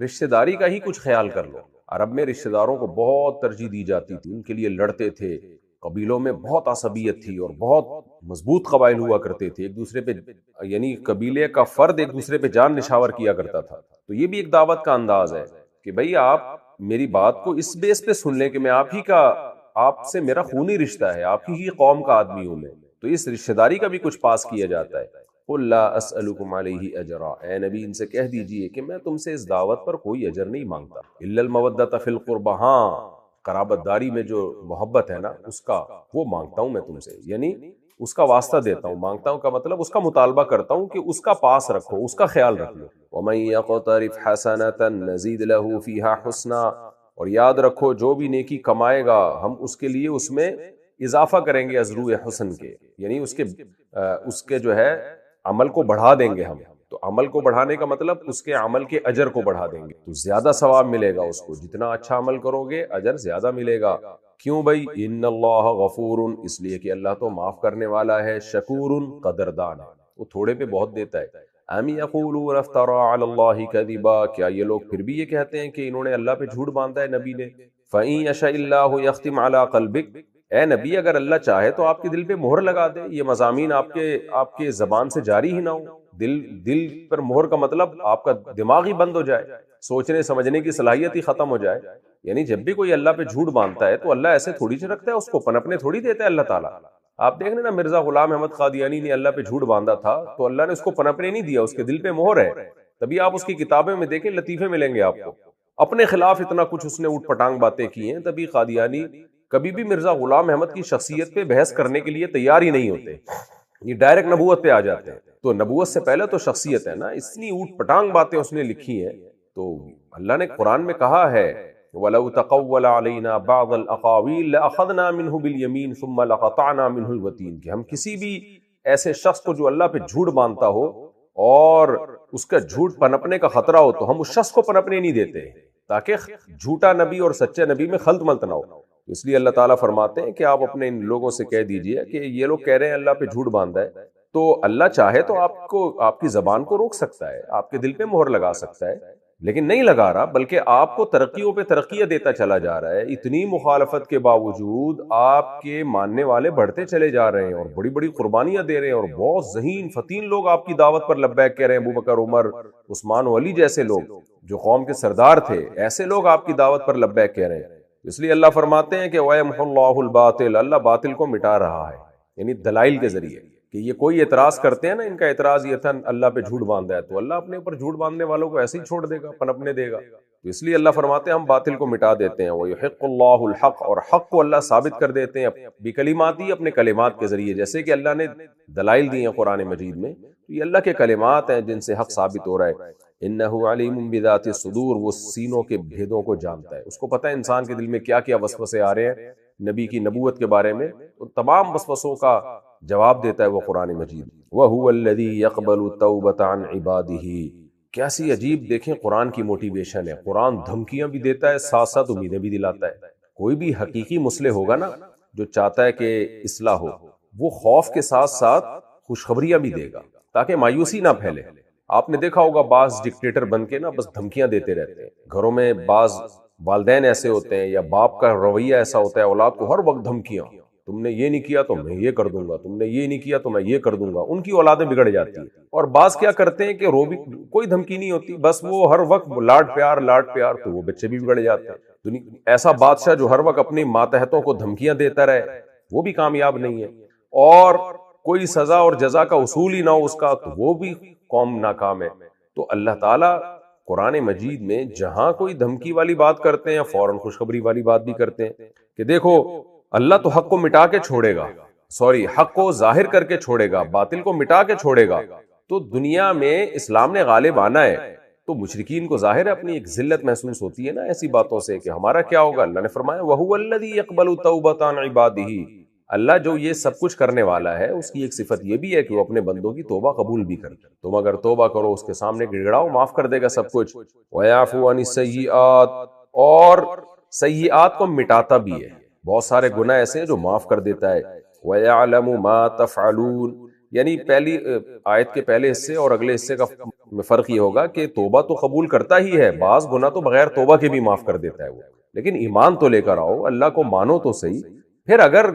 رشتہ داری کا ہی کچھ خیال کر لو. عرب میں رشتہ داروں کو بہت ترجیح دی جاتی تھی، ان کے لیے لڑتے تھے، قبیلوں میں بہت عصبیت تھی اور بہت مضبوط قبائل ہوا کرتے تھے، ایک دوسرے پہ یعنی قبیلے کا فرد ایک دوسرے پہ جان نشاور کیا کرتا تھا. تو یہ بھی ایک دعوت کا انداز ہے کہ بھئی آپ میری بات کو اس بیس پہ سن لیں کہ میں آپ سے میرا خونی رشتہ ہے، آپ ہی قوم کا آدمی ہوں میں، تو اس رشتہ داری کا بھی کچھ پاس کیا جاتا ہے. قُلْ لَا أَسْأَلُكُمْ عَلَيْهِ أَجْرًا، اے نبی ان سے کہہ دیجئے کہ میں تم سے اس دعوت پر کوئی اجر نہیں مانگتا. إِلَّا الْمَوَدَّةَ فِي الْقُرْبَى، ہاں قرابت داری میں جو محبت ہے نا اس کا وہ مانگتا ہوں میں تم سے، یعنی اس کا واسطہ دیتا ہوں. مانگتا ہوں کا مطلب اس کا مطالبہ کرتا ہوں کہ اس کا پاس رکھو، اس کا خیال رکھ لو. وَمَن يَقْتَرِفْ حَسَنَةً نَزِدْ لَهُ فِيهَا حُسْنًا، اور یاد رکھو جو بھی نیکی کمائے گا ہم اس کے لیے اس میں اضافہ کریں گے ازرو حسن کے، یعنی اس کے جو ہے عمل کو بڑھا دیں گے ہم. تو عمل کو بڑھانے کا مطلب اس کے عمل کے اجر کو بڑھا دیں گے، تو زیادہ ثواب ملے گا اس کو. جتنا اچھا عمل کرو گے اجر زیادہ ملے گا. کیوں بھائی؟ ان اللہ غفور، اس لیے کہ اللہ تو معاف کرنے والا ہے، شکور قدردان ہے، وہ تھوڑے پہ بہت دیتا ہے. ام یقولون افترى علی اللہ کذبا، کیا یہ لوگ پھر بھی یہ کہتے ہیں کہ انہوں نے اللہ پہ جھوٹ باندھا ہے نبی نے. فإن یشاء اللہ یختم علی قلبک، اے نبی اگر اللہ چاہے تو آپ کے دل پہ مہر لگا دے، یہ مضامین آپ کے زبان سے جاری ہی نہ ہو. دل پر مہر کا مطلب آپ کا دماغ ہی بند ہو جائے، سوچنے سمجھنے کی صلاحیت ہی ختم ہو جائے. یعنی جب بھی کوئی اللہ پہ جھوٹ باندھتا ہے تو اللہ ایسے تھوڑی سے رکھتا ہے، اس کو پنپنے تھوڑی دیتا ہے اللہ تعالیٰ. آپ دیکھ لیں نا مرزا غلام احمد قادیانی نے اللہ پہ جھوٹ باندھا تھا تو اللہ نے اس کو پنپنے نہیں دیا، اس کے دل پہ مہر ہے. تبھی آپ اس کی کتابیں میں دیکھیں لطیفے ملیں گے آپ کو، اپنے خلاف اتنا کچھ اس نے اوٹ پٹانگ باتیں کی ہیں. تبھی قادیانی کبھی بھی مرزا غلام احمد کی شخصیت پہ بحث کرنے کے لیے تیار ہی نہیں ہوتے، یہ ڈائریکٹ نبوت پہ آ جاتے ہیں. تو نبوت سے پہلے تو شخصیت ہے نا، اتنی اوٹ پٹانگ باتیں اس نے لکھی ہیں. تو اللہ نے قرآن میں کہا ہے وَلَوْ تَقَوَّلَ عَلَيْنَا بَعْضَ الْأَقَاوِيلِ لَأَخَذْنَا مِنْهُ بِالْيَمِينِ ثُمَّ لَقَطَعْنَا مِنْهُ الْوَتِينَ، کہ ہم کسی بھی ایسے شخص کو جو اللہ پہ جھوٹ باندھتا ہو اور اس کا جھوٹ پنپنے کا خطرہ ہو تو ہم اس شخص کو پنپنے نہیں دیتے تاکہ جھوٹا نبی اور سچے نبی میں خلط ملط نہ ہو. اس لیے اللہ تعالیٰ فرماتے ہیں کہ آپ اپنے ان لوگوں سے کہہ دیجئے کہ یہ لوگ کہہ رہے ہیں اللہ پہ جھوٹ باندھا ہے، تو اللہ چاہے تو آپ کی زبان کو روک سکتا ہے، آپ کے دل پہ مہر لگا سکتا ہے، لیکن نہیں لگا رہا، بلکہ آپ کو ترقیوں پہ ترقیاں دیتا چلا جا رہا ہے. اتنی مخالفت کے باوجود آپ کے ماننے والے بڑھتے چلے جا رہے ہیں اور بڑی بڑی قربانیاں دے رہے ہیں، اور بہت ذہین فتین لوگ آپ کی دعوت پر لبیک کہہ رہے ہیں. ابوبکر، عمر، عثمان و علی جیسے لوگ جو قوم کے سردار تھے، ایسے لوگ آپ کی دعوت پر لبیک کہہ رہے ہیں. اس لیے اللہ فرماتے ہیں کہ وَيَمْحُ اللَّهُ الْبَاطِلَ، اللہ باطل کو مٹا رہا ہے، یعنی دلائل کے ذریعے. کہ یہ کوئی اعتراض کرتے ہیں نا، ان کا اعتراض یہ تھا اللہ پہ جھوٹ باندھا ہے، تو اللہ اپنے اوپر جھوٹ باندھنے والوں کو ایسے ہی چھوڑ دے گا، پنپنے دے گا. تو اس لیے اللہ فرماتے ہیں ہم باطل کو مٹا دیتے ہیں. وَيُحِقُّ اللَّهُ الْحَقَّ، اور حق کو اللہ ثابت کر دیتے ہیں بِكَلِمَاتِهِ، اپنے کلمات کے ذریعے. جیسے کہ اللہ نے دلائل دی ہیں قرآن مجید میں، تو یہ اللہ کے کلمات ہیں جن سے حق ثابت ہو رہا ہے. إِنَّهُ عَلِيمٌ بِذَاتِ الصُّدُورِ، وہ سینوں کے بھیدوں کو جانتا ہے، اس کو پتہ ہے انسان کے دل میں کیا کیا وسوسے آ رہے ہیں نبی کی نبوت کے بارے میں. تو تمام وسوسوں کا جواب دیتا ہے وہ قرآن مجید. وَهُوَ الَّذِي يَقْبَلُ التَّوْبَةَ عَنْ عِبَادِهِ، کیسی عجیب دیکھیں قرآن کی موٹیویشن ہے. قرآن دھمکیاں بھی دیتا ہے، ساتھ ساتھ امیدیں بھی دلاتا ہے. کوئی بھی حقیقی مصلح ہوگا نا جو چاہتا ہے کہ اصلاح ہو، وہ خوف کے ساتھ ساتھ خوشخبریاں بھی دے گا تاکہ مایوسی نہ پھیلے. آپ نے دیکھا ہوگا بعض ڈکٹیٹر بن کے نا بس دھمکیاں دیتے رہتے ہیں. گھروں میں بعض والدین ایسے ہوتے ہیں یا باپ کا رویہ ایسا ہوتا ہے، اولاد کو ہر وقت دھمکیاں، تم نے یہ نہیں کیا تو میں یہ کر دوں گا، تم نے یہ نہیں کیا تو میں یہ کر دوں گا. ان کی اولادیں بگڑ جاتی ہیں. اور بعض کیا کرتے ہیں کہ کوئی دھمکی نہیں ہوتی، بس وہ ہر وقت لاڈ پیار، تو وہ بچے بھی بگڑ جاتے ہیں. ایسا بادشاہ جو ہر وقت اپنی ماتحتوں کو دھمکیاں دیتا رہے وہ بھی کامیاب نہیں ہے، اور کوئی سزا اور جزا کا اصول ہی نہ ہو اس کا، تو وہ بھی قوم ناکام ہے. تو اللہ تعالیٰ قرآن مجید میں جہاں کوئی دھمکی والی بات کرتے ہیں فوراً خوشخبری والی بات بھی کرتے ہیں کہ دیکھو اللہ تو حق کو مٹا کے چھوڑے گا، حق کو ظاہر کر کے چھوڑے گا، باطل کو مٹا کے چھوڑے گا. تو دنیا میں اسلام نے غالب آنا ہے، تو مشرکین کو ظاہر ہے اپنی ایک ذلت محسوس ہوتی ہے نا ایسی باتوں سے کہ ہمارا کیا ہوگا. اللہ نے فرمایا وَهُوَ الَّذِي يَقْبَلُ التَّوْبَةَ عَنْ عِبَادِهِ, اللہ جو یہ سب کچھ کرنے والا ہے اس کی ایک صفت یہ بھی ہے کہ وہ اپنے بندوں کی توبہ قبول بھی کرتا ہے. تم اگر توبہ کرو اس کے سامنے گڑگڑاؤ معاف کر دے گا سب کچھ. وَيَعْفُو عَنِ السَّيِّئَاتِ, اور سیئات کو مٹاتا بھی ہے, بہت سارے گناہ ایسے ہیں جو معاف کر دیتا ہے. وَيَعْلَمُ مَا تَفْعَلُونَ, یعنی پہلی آیت کے پہلے حصے اور اگلے حصے کا فرق یہ ہوگا کہ توبہ تو قبول کرتا ہی ہے, بعض گناہ تو بغیر توبہ کے بھی معاف کر دیتا ہے وہ, لیکن ایمان تو لے کر آؤ, اللہ کو مانو تو صحیح. پھر اگر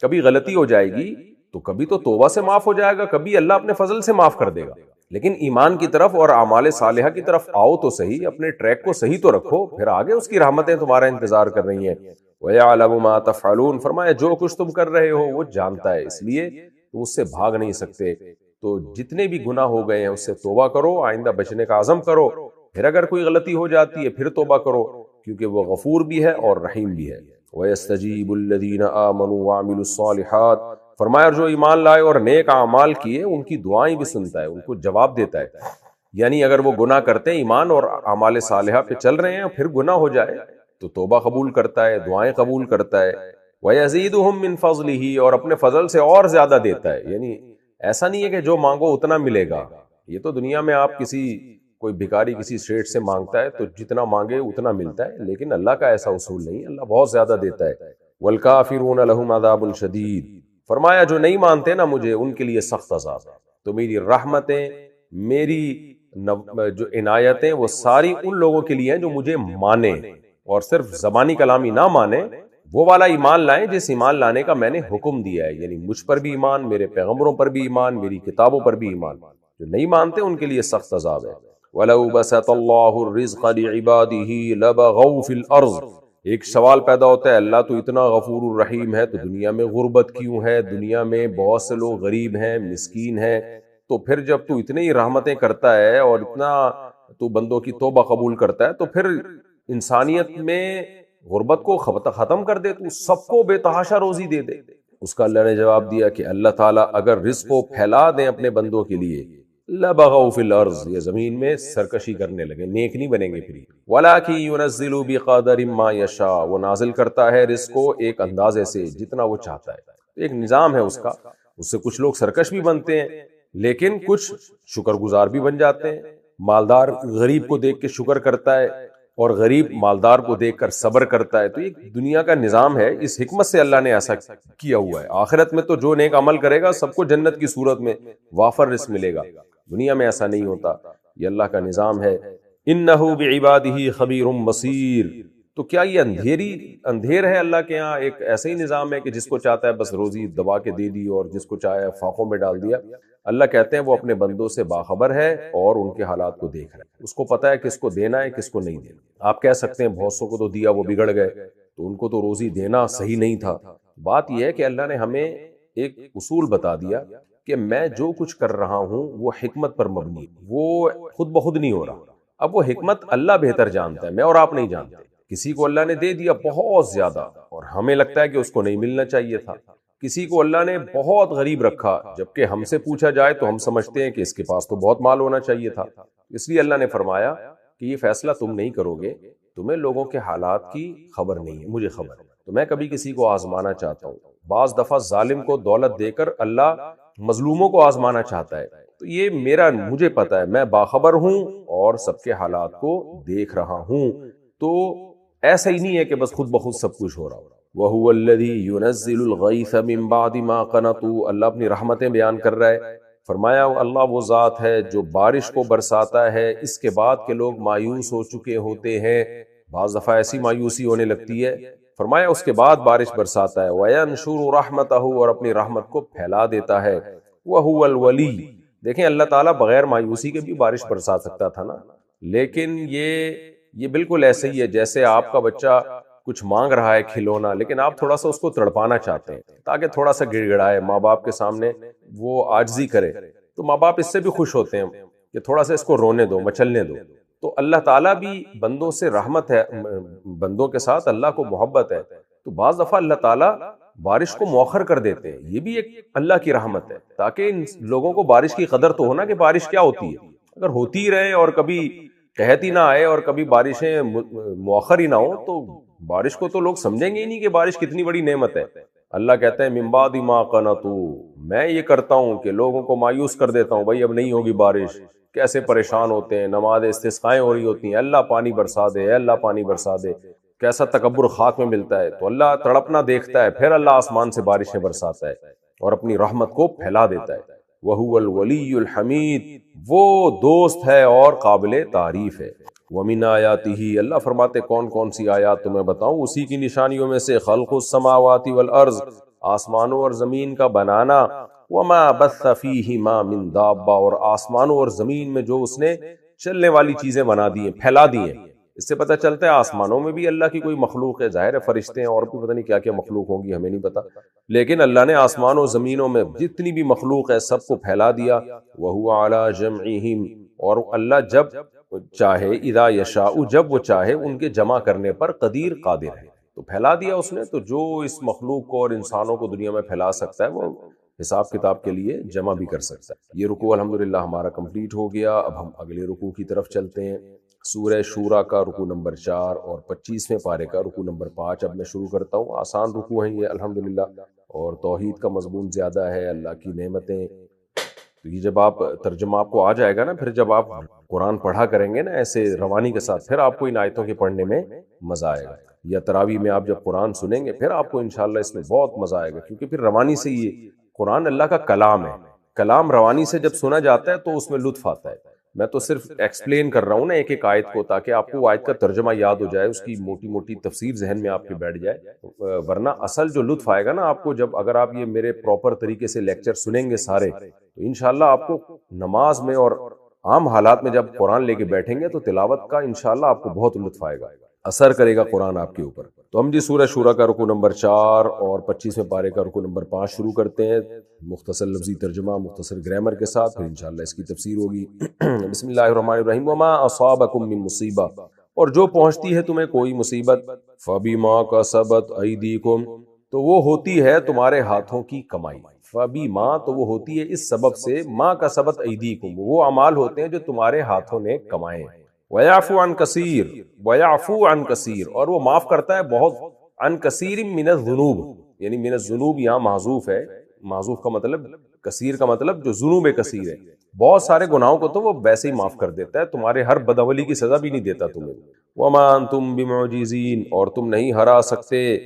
کبھی غلطی ہو جائے گی تو کبھی تو توبہ سے معاف ہو جائے گا, کبھی اللہ اپنے فضل سے معاف کر دے گا, لیکن ایمان کی طرف اور اعمال صالحہ کی طرف آؤ تو صحیح, اپنے ٹریک کو صحیح تو رکھو, پھر آگے اس کی رحمتیں تمہارا انتظار کر رہی ہیں. وَيَعْلَمُ مَا تَفْعَلُونَ, فرمایا جو کچھ تم کر رہے ہو وہ جانتا ہے, اس لیے تم اس سے بھاگ نہیں سکتے. تو جتنے بھی گناہ ہو گئے ہیں اس سے توبہ کرو, آئندہ بچنے کا عزم کرو, پھر اگر کوئی غلطی ہو جاتی ہے پھر توبہ کرو, کیونکہ وہ غفور بھی ہے اور رحیم بھی ہے. وَيَسْتَجِيبُ الَّذِينَ آمَنُوا وَعَمِلُوا الصَّالِحَاتِ, فرمایا جو ایمان لائے اور نیک اعمال کیے ان کی دعائیں بھی سنتا ہے, ان کو جواب دیتا ہے. یعنی اگر وہ گناہ کرتے ہیں, ایمان اور اعمال صالحہ پہ چل رہے ہیں, پھر گناہ ہو جائے تو توبہ قبول کرتا ہے, دعائیں قبول کرتا ہے. وَيَزِيدُهُم مِّن فَضْلِهِ, اور اپنے فضل سے اور زیادہ دیتا ہے. یعنی ایسا نہیں ہے کہ جو مانگو اتنا ملے گا, یہ تو دنیا میں آپ کوئی بھکاری کسی اسٹیٹ سے مانگتا ہے تو جتنا مانگے اتنا ملتا ہے, لیکن اللہ کا ایسا اصول نہیں, اللہ بہت زیادہ دیتا ہے. وَالْكَافِرُونَ لَهُمْ عَذَابٌ شَدِيدٌ, فرمایا جو نہیں مانتے نا مجھے ان کے لیے سخت عذاب ہے. تو میری رحمتیں, میری جو عنایتیں وہ ساری ان لوگوں کے لیے ہیں جو مجھے مانیں, اور صرف زبانی کلامی نہ مانیں, وہ والا ایمان لائیں جس ایمان لانے کا میں نے حکم دیا ہے. یعنی مجھ پر بھی ایمان, میرے پیغمبروں پر بھی ایمان, میری کتابوں پر بھی ایمان. جو نہیں مانتے ان کے لیے سخت عذاب ہے. وَلَوْ بَسَطَ اللَّهُ الرِّزْقَ لِعِبَادِهِ لَبَغَوْا فِي الْأَرْضِ, ایک سوال پیدا ہوتا ہے, اللہ تو اتنا غفور الرحیم ہے تو دنیا میں غربت کیوں ہے, دنیا میں بہت سے لوگ غریب ہیں, مسکین ہیں, تو پھر جب تو اتنی رحمتیں کرتا ہے اور اتنا تو بندوں کی توبہ قبول کرتا ہے, تو پھر انسانیت میں غربت کو ختم کر دے, تو سب کو بے تحاشا روزی دے دے. اس کا اللہ نے جواب دیا کہ اللہ تعالیٰ اگر رزق کو پھیلا دیں اپنے بندوں کے لیے, لَبَغَوْا فِي الْأَرْضِ, یہ زمین میں سرکشی کرنے لگے, نیک نہیں بنیں گے پھر. وَلَٰكِن يُنَزِّلُ بِقَدَرٍ مَّا يَشَاءُ, وہ نازل کرتا ہے رزق کو ایک اندازے سے جتنا وہ چاہتا ہے. ایک نظام ہے اس کا, اس سے کچھ لوگ سرکش بھی بنتے ہیں لیکن کچھ شکر گزار بھی بن جاتے ہیں. مالدار غریب کو دیکھ کے شکر کرتا ہے اور غریب مالدار کو دیکھ کر صبر کرتا ہے. تو یہ دنیا کا نظام ہے, اس حکمت سے اللہ نے ایسا کیا ہوا ہے. آخرت میں تو جو نیک عمل کرے گا سب کو جنت کی صورت میں وافر رزق ملے گا, دنیا میں ایسا نہیں ہوتا. یہ اللہ کا نظام ہے. انہ بعبادہ خبیر بصیر, تو کیا یہ اندھیر ہے اللہ کے ہاں؟ ایک ایسا ہی نظام ہے کہ جس کو چاہتا ہے بس روزی دبا کے دے دی اور جس کو چاہے فاقوں میں ڈال دیا. اللہ کہتے ہیں وہ اپنے بندوں سے باخبر ہے اور ان کے حالات کو دیکھ رہا ہے, اس کو پتا ہے کس کو دینا ہے کس کو نہیں دینا. آپ کہہ سکتے ہیں بہت سو کو تو دیا وہ بگڑ گئے, تو ان کو تو روزی دینا صحیح نہیں تھا. بات یہ ہے کہ اللہ نے ہمیں ایک اصول بتا دیا کہ میں جو کچھ کر رہا ہوں وہ حکمت پر مبنی, وہ خود بخود نہیں ہو رہا. اب وہ حکمت اللہ بہتر جانتا ہے, میں اور آپ نہیں جانتے. کسی کو اللہ نے دے دیا بہت زیادہ اور ہمیں لگتا ہے کہ اس کو نہیں ملنا چاہیے تھا. کسی کو اللہ نے بہت غریب رکھا, جبکہ ہم سے پوچھا جائے تو ہم سمجھتے ہیں کہ اس کے پاس تو بہت مال ہونا چاہیے تھا. اس لیے اللہ نے فرمایا کہ یہ فیصلہ تم نہیں کرو گے, تمہیں لوگوں کے حالات کی خبر نہیں ہے, مجھے خبر ہے. تو میں کبھی کسی کو آزمانا چاہتا ہوں. بعض دفعہ ظالم کو دولت دے کر اللہ مظلوموں کو آزمانا چاہتا ہے. تو یہ مجھے پتا ہے, میں باخبر ہوں اور سب کے حالات کو دیکھ رہا ہوں. تو ایسا ہی نہیں ہے کہ بس خود بخود سب کچھ ہو رہا ہو. وَهُوَ الَّذِي يُنَزِّلُ الْغَيْثَ مِن بَعْدِ مَا قَنَطُوا, اللہ اپنی رحمتیں بیان کر رہا ہے. فرمایا اللہ وہ ذات ہے جو بارش کو برساتا ہے اس کے بعد کہ لوگ مایوس ہو چکے ہوتے ہیں. بعض دفعہ ایسی مایوسی ہونے لگتی ہے, فرمایا اس کے بعد بارش برساتا ہے. وَيَنْشُرُ رَحْمَتَهُ, اور اپنی رحمت کو پھیلا دیتا ہے. وَهُوَ الْوَلِيُّ, دیکھیں اللہ تعالیٰ بغیر مایوسی کے بھی بارش برسا سکتا تھا نا, لیکن یہ بالکل ایسے ہی ہے جیسے آپ کا بچہ کچھ مانگ رہا ہے کھلونا, لیکن آپ تھوڑا سا اس کو تڑپانا چاہتے ہیں تاکہ تھوڑا سا گڑ گڑائے, ماں باپ کے سامنے وہ عاجزی کرے. تو ماں باپ اس سے بھی خوش ہوتے ہیں کہ تھوڑا سا اس کو رونے دو, مچلنے دو. تو اللہ تعالیٰ بھی بندوں سے رحمت ہے, بندوں کے ساتھ اللہ کو محبت ہے. تو بعض دفعہ اللہ تعالیٰ بارش کو مؤخر کر دیتے ہیں, یہ بھی ایک اللہ کی رحمت ہے تاکہ ان لوگوں کو بارش کی قدر تو ہونا کہ بارش کیا ہوتی ہے. اگر ہوتی رہے اور کبھی قحط ہی نہ آئے اور کبھی بارشیں مؤخر ہی نہ ہو تو بارش کو تو لوگ سمجھیں گے ہی نہیں کہ بارش کتنی بڑی نعمت ہے. اللہ کہتا ہے من بعد ما قنطوا، میں یہ کرتا ہوں کہ لوگوں کو مایوس کر دیتا ہوں، بھائی اب نہیں ہوگی بارش، کیسے پریشان ہوتے ہیں، نماز استسقائیں ہو رہی ہوتی ہیں، اللہ پانی برسا دے، اللہ پانی برسا دے، کیسا تکبر خاک میں ملتا ہے. تو اللہ تڑپنا دیکھتا ہے، پھر اللہ آسمان سے بارشیں برساتا ہے اور اپنی رحمت کو پھیلا دیتا ہے. وَهُوَ الْوَلِيُّ الْحَمِيدُ، وہ دوست ہے اور قابل تعریف ہے. وَمِنْ آیَاتِهِ، اللہ فرماتے کون کون سی آیات تمہیں بتاؤں، اسی کی نشانیوں میں سے خلق السماوات والارض، آسمانوں اور زمین کا بنانا، وَمَا بَثَّ فِيهِمَا مِن دَابَّةٍ، اور آسمانوں اور زمین میں جو اس نے چلنے والی چیزیں بنا دی ہیں، پھیلا دی ہیں. اس سے پتہ چلتا ہے آسمانوں میں بھی اللہ کی کوئی مخلوق ہے، ظاہر ہے فرشتے ہیں اور بھی پتہ نہیں کیا کیا مخلوق ہوں گی، ہمیں نہیں پتا، لیکن اللہ نے آسمانوں و زمینوں میں جتنی بھی مخلوق ہے سب کو پھیلا دیا. وَهُوَ عَلَى جَمْعِهِمْ، اور اللہ جب چاہے، اذا یشاء، جب وہ چاہے ان کے جمع کرنے پر قدیر، قادر ہے. تو پھیلا دیا اس نے، تو جو اس مخلوق کو اور انسانوں کو دنیا میں پھیلا سکتا ہے وہ حساب کتاب کے لیے جمع بھی کر سکتا ہے. یہ رکوع الحمدللہ ہمارا کمپلیٹ ہو گیا. اب ہم اگلے رکوع کی طرف چلتے ہیں. سورہ شورا کا رکوع نمبر 4 اور 25ویں پارے کا رکوع نمبر 5 اب میں شروع کرتا ہوں. آسان رکوع ہیں یہ الحمدللہ، اور توحید کا مضمون زیادہ ہے، اللہ کی نعمتیں. تو یہ جب آپ ترجمہ آپ کو آ جائے گا نا، پھر جب آپ قرآن پڑھا کریں گے نا ایسے روانی کے ساتھ، پھر آپ کو ان آیتوں کے پڑھنے میں مزہ آئے گا. یا تراویح میں آپ جب قرآن سنیں گے پھر آپ کو انشاءاللہ اس میں بہت مزہ آئے گا، کیونکہ پھر روانی سے یہ قرآن اللہ کا کلام ہے. کلام روانی سے جب سنا جاتا ہے تو اس میں لطف آتا ہے. میں تو صرف ایکسپلین کر رہا ہوں نا ایک ایک آیت کو، تاکہ آپ کو وہ آیت کا ترجمہ یاد ہو جائے، اس کی موٹی موٹی تفسیر ذہن میں آپ کے بیٹھ جائے. ورنہ اصل جو لطف آئے گا نا آپ کو، جب اگر آپ یہ میرے پراپر طریقے سے لیکچر سنیں گے سارے، تو انشاءاللہ آپ کو نماز میں اور عام حالات میں جب قرآن لے کے بیٹھیں گے تو تلاوت کا انشاءاللہ آپ کو بہت لطف آئے گا، اثر کرے گا قرآن آپ کے اوپر. تو ہم جی سورہ شورا کا رکوع نمبر 4 اور 25ویں پارے کا رکوع نمبر 5 شروع کرتے ہیں. مختصر لفظی ترجمہ، مختصر گرامر کے ساتھ، پھر انشاءاللہ اس کی تفسیر ہوگی. بسم اللہ الرحمن الرحیم. وما اصابکم من مصیبہ، اور جو پہنچتی ہے تمہیں کوئی مصیبت، فبما کسبت ایدیکم، تو وہ ہوتی ہے تمہارے ہاتھوں کی کمائی. فبما، تو وہ ہوتی ہے اس سبب سے، ما کسبت ایدیکم، وہ اعمال ہوتے ہیں جو تمہارے ہاتھوں نے کمائے. وَيَعْفُو عَنْ كَثِيرٍ، وَيَعْفُو عَنْ كَثِيرٍ، اور وہ معاف کرتا ہے بہت. عَنْ كَثِيرٍ مِّنَ الذُّنُوبِ، یعنی من الذنوب یہاں محذوف ہے، محذوف کا مطلب کثیر کا مطلب جو ذنوب کثیر ہے، بہت سارے گناہوں کو تو وہ ویسے ہی معاف کر دیتا ہے، تمہارے ہر بدعملی کی سزا بھی نہیں دیتا تمہیں. وَمَا أَنْتُمْ بِمُعْجِزِينَ، اور تم نہیں ہرا سکتے،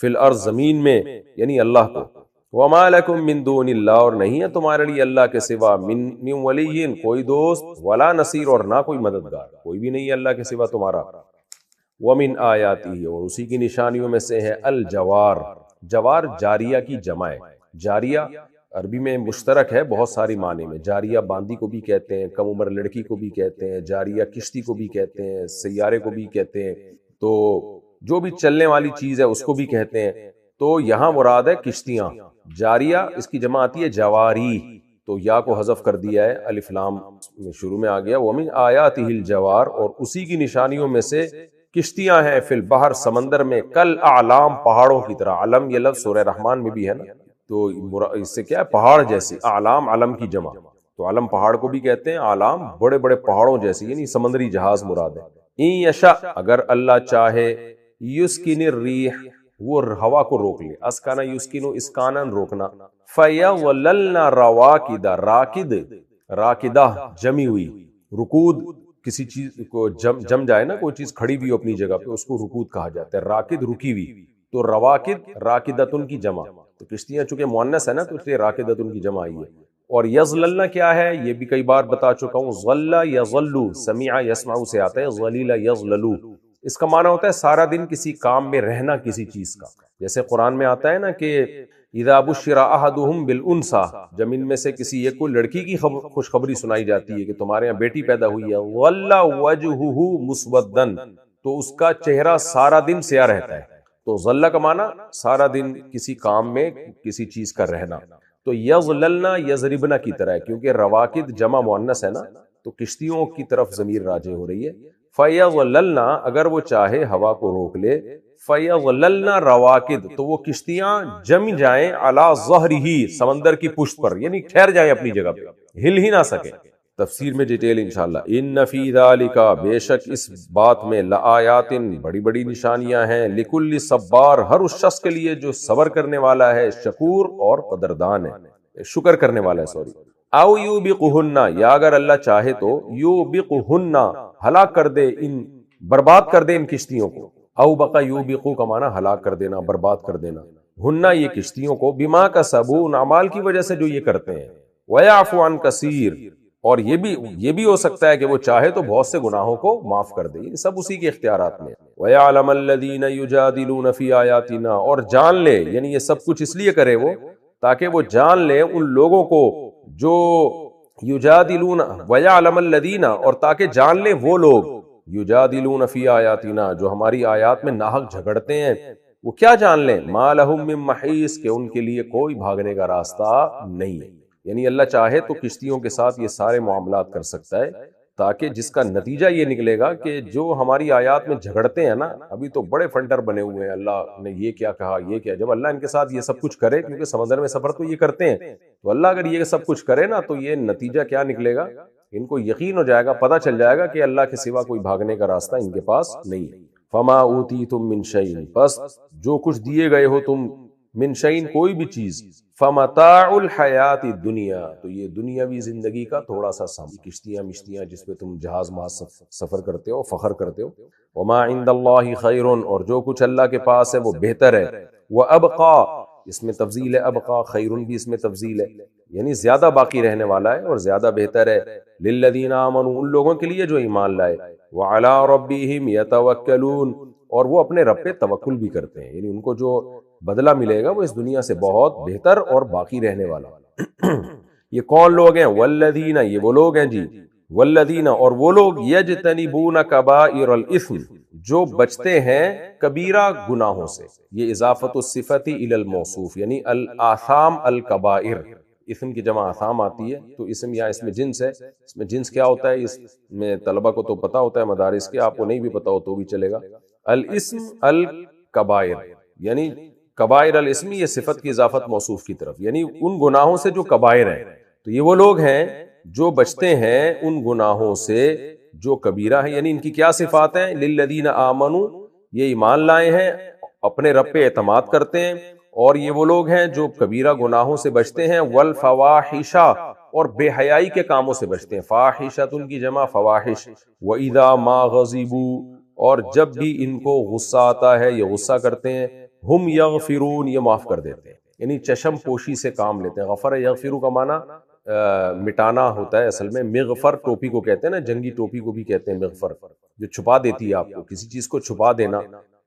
فی الارض، زمین میں، یعنی اللہ کو. وَمَا لَكُم مِّن دُونِ اللَّهِ، اور نہیں ہے تمہارے لیے اللہ کے سوا، من ولی، کوئی دوست، ولا نصیر، اور نہ کوئی مددگار، کوئی بھی نہیں ہے اللہ کے سوا تمہارا. وَمِنْ آیَاتِهِ، اور اسی کی نشانیوں میں سے ہے الجوار. جوار جاریہ کی جمع ہے. جاریہ عربی میں مشترک ہے بہت ساری معنی میں. جاریہ باندی کو بھی کہتے ہیں، کم عمر لڑکی کو بھی کہتے ہیں، جاریہ کشتی کو بھی کہتے ہیں، سیارے کو بھی کہتے ہیں، تو جو بھی چلنے والی چیز ہے اس کو بھی کہتے ہیں. تو یہاں مراد ہے کشتیاں. جاریہ اس کی جمع آتی ہے جواری، تو یا کو حذف کر دیا ہے، الف لام شروع میں آ گیا. وَمِنْ آیَاتِهِ الجوار، اور اسی کی نشانیوں میں سے کشتیاں ہیں، فی البحر، سمندر میں، کل اعلام، پہاڑوں کی طرح. علم یہ لفظ سورہ رحمان میں بھی ہے نا، تو اس سے کیا ہے، پہاڑ جیسے. اعلام علم کی جمع، تو علم پہاڑ کو بھی کہتے ہیں، اعلام بڑے بڑے پہاڑوں جیسے، یعنی سمندری جہاز مراد ہے. ان یشاء، اگر اللہ چاہے، یسکن الریح، وہ ہوا کو روک لے. اسکانا یسکنو، اسکانن روکنا. فیظللن رواکدہ، راکد، راکدہ جمی ہوئی. رکود کسی چیز کو جم جائے نا، کوئی چیز کھڑی بھی ہو اپنی جگہ پہ، اس کو رکود کہا جاتا ہے. راکد رکی ہوئی، تو رواکد راکدتن کی جمع. تو کشتیاں چونکہ مؤنث ہے نا، تو اس لیے راکدتن کی جمع آئی ہے. اور یظللن کیا ہے، یہ بھی کئی بار بتا چکا ہوں. ظل یظلو، سمع یسمع سے آتا ہے، ظلیل یظللو. اس کا معنی ہوتا ہے سارا دن کسی کام میں رہنا کسی چیز کا. جیسے قرآن میں آتا ہے نا کہ اذا بشر احدهم بالانثى، جب ان میں سے کسی ایک کو لڑکی کی خوشخبری سنائی جاتی ہے کہ تمہارے یہاں بیٹی پیدا ہوئی ہے، ظل وجهه مسودا، تو اس کا چہرہ سارا دن سیاہ رہتا ہے. تو ظل کا معنی سارا دن کسی کام میں کسی چیز کا رہنا. تو یظللنا یضربنا کی طرح ہے، کیونکہ رواکد جمع مؤنث ہے نا، تو کشتیوں کی طرف ضمیر راجع ہو رہی ہے. فیظللنا، اگر وہ چاہے ہوا کو روک لے، فیظللنا رواکد، تو وہ کشتیاں جم جائیں، علی ظہرہ، سمندر کی پشت پر، یعنی ٹھہر جائیں اپنی جگہ پہ، ہل ہی نہ سکیں. تفسیر میں ڈیٹیل انشاءاللہ. ان فی ذالک، بے شک اس بات میں، لآیات، بڑی بڑی نشانیاں ہیں، لکل صبار، ہر اس شخص کے لیے جو صبر کرنے والا ہے، شکور اور قدردان ہے، شکر کرنے والا ہے، سوری. او یوبقہن، یا اگر اللہ چاہے تو یوبقہن، ہلاک کر دے، ان برباد کر دے ان کشتیوں کو. او بقا یوبقو کا معنی ہلاک کر دینا، برباد کر دینا. ہننا یہ کشتیوں کو، بما کسبوا، ان اعمال کی وجہ سے جو یہ کرتے ہیں. ویعفو عن کثیر، اور یہ بھی ہو سکتا ہے کہ وہ چاہے تو بہت سے گناہوں کو معاف کر دے. یہ سب اسی کے اختیارات میں. وَيَعْلَمَ الَّذِينَ يُجَادِلُونَ فِي آيَاتِنَا، اور جان لے، یعنی یہ سب کچھ اس لیے کرے وہ تاکہ وہ جان لے ان لوگوں کو جو یجادلون، وَيَعْلَمَ الَّذِينَ، اور تاکہ جان لے وہ لوگ، یجادلون فی آیاتنا، جو ہماری آیات میں ناحق جھگڑتے ہیں، وہ کیا جان لیں، ما لہم من محیص، کہ ان کے لیے کوئی بھاگنے کا راستہ نہیں ہے. یعنی اللہ چاہے تو کشتیوں کے ساتھ یہ سارے معاملات کر سکتا ہے، تاکہ جس کا نتیجہ یہ نکلے گا کہ جو ہماری آیات میں جھگڑتے ہیں نا، ابھی تو بڑے فنٹر بنے ہوئے ہیں، اللہ نے یہ کیا کہا، یہ کیا، جب اللہ ان کے ساتھ یہ سب کچھ کرے، کیونکہ سمندر میں سفر تو یہ کرتے ہیں، تو اللہ اگر یہ سب کچھ کرے نا، تو یہ نتیجہ کیا نکلے گا، ان کو یقین ہو جائے گا، پتہ چل جائے گا کہ اللہ کے سوا کوئی بھاگنے کا راستہ ان کے پاس نہیں ہے. فما اوتیتم من شیء، بس جو کچھ دیے گئے ہو تم، من شیء کوئی بھی چیز، فمتاع الحیات الدنیا، تو یہ دنیاوی زندگی کا تھوڑا سا کشتیاں مشتیاں جس پہ تم جہاز محاذ سفر کرتے ہو، فخر کرتے ہو. وما عند اللہ خیر، اور جو کچھ اللہ کے پاس ہے وہ بہتر ہے. وابقا، اس میں تفضیل ہے، ابقا، خیر بھی اس میں تفضیل ہے، یعنی زیادہ باقی رہنے والا ہے اور زیادہ بہتر ہے. للذین آمنوا، ان لوگوں کے لیے جو ایمان لائے. وعلی ربہم یتوکلون، اور وہ اپنے رب پہ توکل بھی کرتے ہیں، یعنی ان کو جو بدلہ ملے گا وہ اس دنیا سے بہت بہتر اور باقی رہنے والا. یہ کون لوگ ہیں؟ والذین، یہ وہ لوگ ہیں جی، والذین، اور وہ لوگ، یجتنبون کبائر الاثم، جو بچتے ہیں کبیرہ گناہوں سے. یہ اضافت الصفت الی الموصوف، یعنی الاثام الکبائر، اسم کی جمع آثام آتی ہے، تو اسم یا اس میں جنس ہے. اس میں جنس کیا ہوتا ہے، اس میں طلبہ کو تو پتا ہوتا ہے مدارس کے، آپ کو نہیں بھی پتا ہو تو بھی چلے گا. الاسم الکبائر، یعنی کبائر الاسم، یہ صفت کی اضافت موصوف کی طرف، یعنی ان گناہوں سے جو کبائر ہیں. تو یہ وہ لوگ ہیں جو بچتے ہیں ان گناہوں سے جو کبیرہ ہیں. یعنی ان کی کیا صفات ہیں؟ للذین آمنوا، یہ ایمان لائے ہیں، اپنے رب پہ اعتماد کرتے ہیں، اور یہ وہ لوگ ہیں جو کبیرہ گناہوں سے بچتے ہیں. والفواحش، اور بے حیائی کے کاموں سے بچتے ہیں. فاحشۃ کی جمع فواحش. وَإِذَا مَا غَضِبُوا، اور جب بھی ان کو غصہ آتا ہے، یہ غصہ کرتے ہیں. ہم یغفرون، یہ معاف کر دیتے ہیں، یعنی چشم پوشی سے کام لیتے ہیں. غفر یغفرو کا معنی مٹانا ہوتا ہے اصل میں. مغفر ٹوپی کو کہتے ہیں نا، جنگی ٹوپی کو بھی کہتے ہیں مغفر، جو چھپا دیتی ہے آپ کو، کسی چیز کو چھپا دینا.